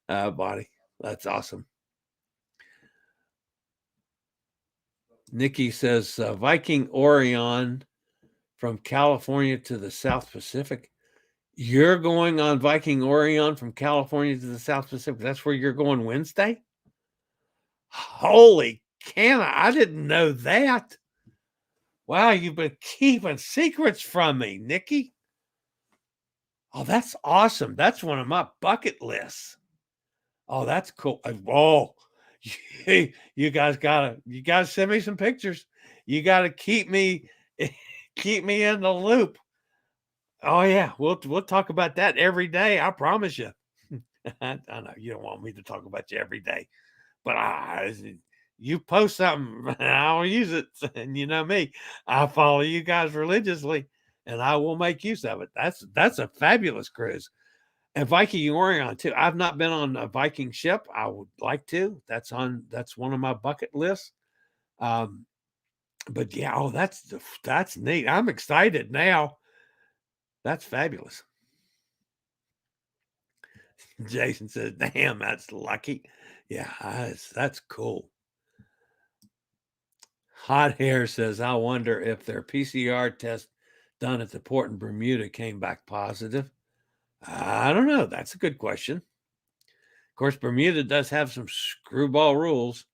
Bonnie. That's awesome. Nikki says Viking Orion from California to the South Pacific. You're going on Viking Orion from California to the South Pacific. That's where you're going Wednesday? Holy canna, I didn't know that. Wow, you've been keeping secrets from me, Nikki. Oh, that's awesome. That's one of my bucket lists. Oh, that's cool. Oh, you guys send me some pictures. You gotta keep me in the loop. Oh yeah, we'll talk about that every day. I promise you. I know you don't want me to talk about you every day, but you post something, I'll use it. And you know me, I follow you guys religiously, and I will make use of it. That's a fabulous cruise. And Viking Orion too. I've not been on a Viking ship. I would like to. That's one of my bucket lists. But yeah, oh, that's neat. I'm excited now. That's fabulous. Jason says, damn, that's lucky. Yeah, that's cool. Hot Hair says, I wonder if their PCR test done at the port in Bermuda came back positive. I don't know. That's a good question. Of course, Bermuda does have some screwball rules.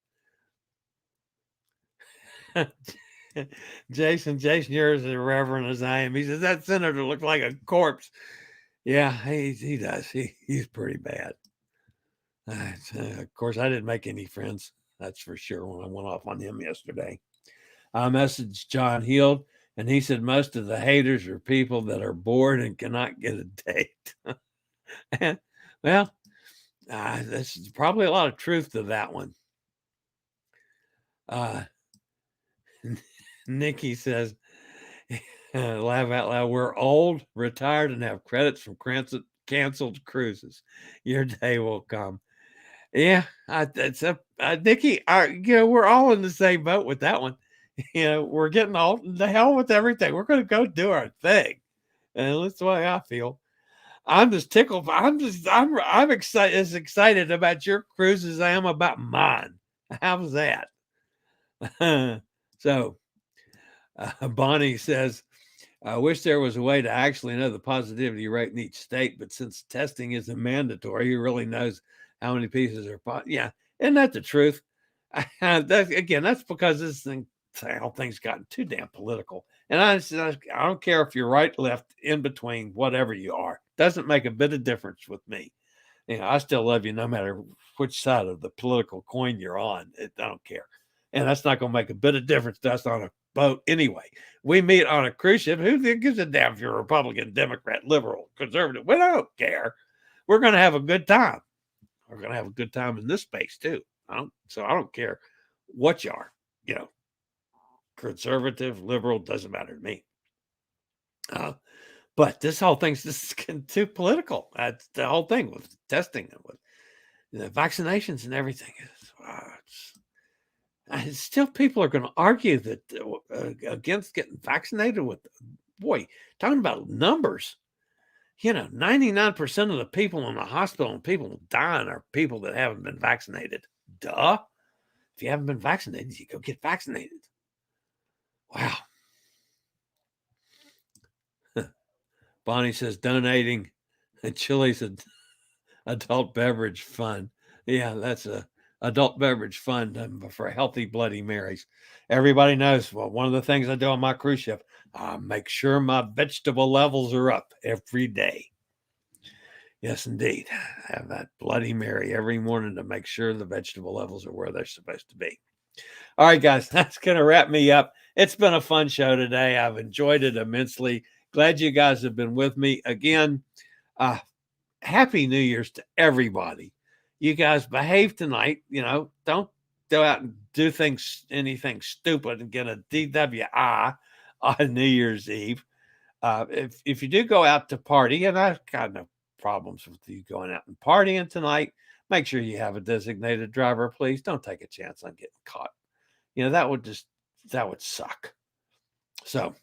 Jason, you're as irreverent as I am. He says, that senator looked like a corpse. Yeah, he does. He's pretty bad. Of course, I didn't make any friends. That's for sure when I went off on him yesterday. I messaged John Heald, and he said most of the haters are people that are bored and cannot get a date. Well, there's probably a lot of truth to that one. Nikki says, laugh out loud, we're old, retired, and have credits from canceled cruises. Your day will come. Yeah, Nikki, we're all in the same boat with that one. We're getting old. The hell with everything. We're going to go do our thing, and that's the way I feel. I'm just tickled. I'm excited. As excited about your cruise as I am about mine. How's that? So, Bonnie says, I wish there was a way to actually know the positivity rate in each state, but since testing isn't mandatory, who really knows how many pieces are yeah, isn't that the truth? That's because this whole thing's gotten too damn political. And I don't care if you're right, left, in between, whatever you are. Doesn't make a bit of difference with me. I still love you no matter which side of the political coin you're on. I don't care. And that's not going to make a bit of difference to us on a boat anyway. We meet on a cruise ship. Who gives a damn if you're Republican, Democrat, liberal, conservative? We don't care. We're going to have a good time. We're going to have a good time in this space too. I don't care what you are. Conservative, liberal, doesn't matter to me. But this whole thing's just too political. That's the whole thing with testing and with the vaccinations and everything. Still, people are going to argue that against getting vaccinated with, boy, talking about numbers. 99% of the people in the hospital and people dying are people that haven't been vaccinated. Duh. If you haven't been vaccinated, you go get vaccinated. Wow. Bonnie says donating Chillie's adult beverage fund. Yeah, that's a adult beverage fund for healthy Bloody Marys. Everybody knows, well, one of the things I do on my cruise ship, I make sure my vegetable levels are up every day. Yes, indeed. I have that Bloody Mary every morning to make sure the vegetable levels are where they're supposed to be. All right, guys, that's going to wrap me up. It's been a fun show today. I've enjoyed it immensely. Glad you guys have been with me again. Happy New Year's to everybody. You guys behave tonight. Don't go out and do anything stupid and get a DWI on New Year's Eve. If you do go out to party, and I've got no problems with you going out and partying tonight, make sure you have a designated driver, please. Don't take a chance on getting caught. That would suck. So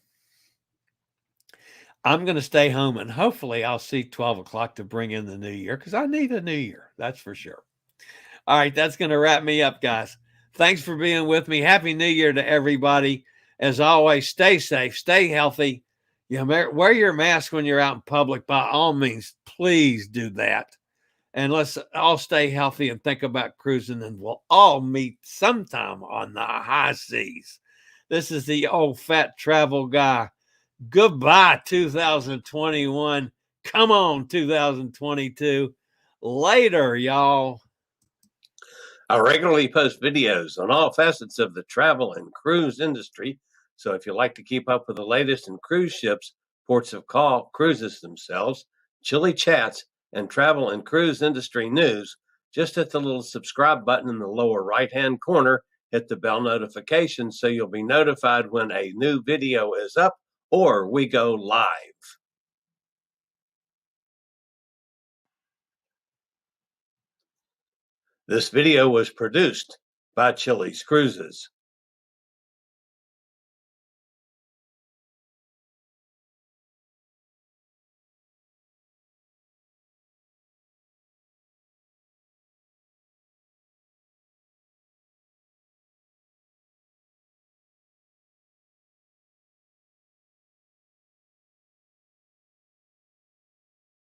I'm going to stay home, and hopefully I'll see 12 o'clock to bring in the new year, because I need a new year. That's for sure. All right, that's going to wrap me up, guys. Thanks for being with me. Happy New Year to everybody. As always, stay safe, stay healthy. Wear your mask when you're out in public. By all means, please do that. And let's all stay healthy and think about cruising, and we'll all meet sometime on the high seas. This is the old fat travel guy. Goodbye, 2021. Come on, 2022. Later, y'all. I regularly post videos on all facets of the travel and cruise industry. So if you like to keep up with the latest in cruise ships, ports of call, cruises themselves, Chillie Chats, and travel and cruise industry news, just hit the little subscribe button in the lower right-hand corner. Hit the bell notification so you'll be notified when a new video is up or we go live. This video was produced by Chillie's Cruises.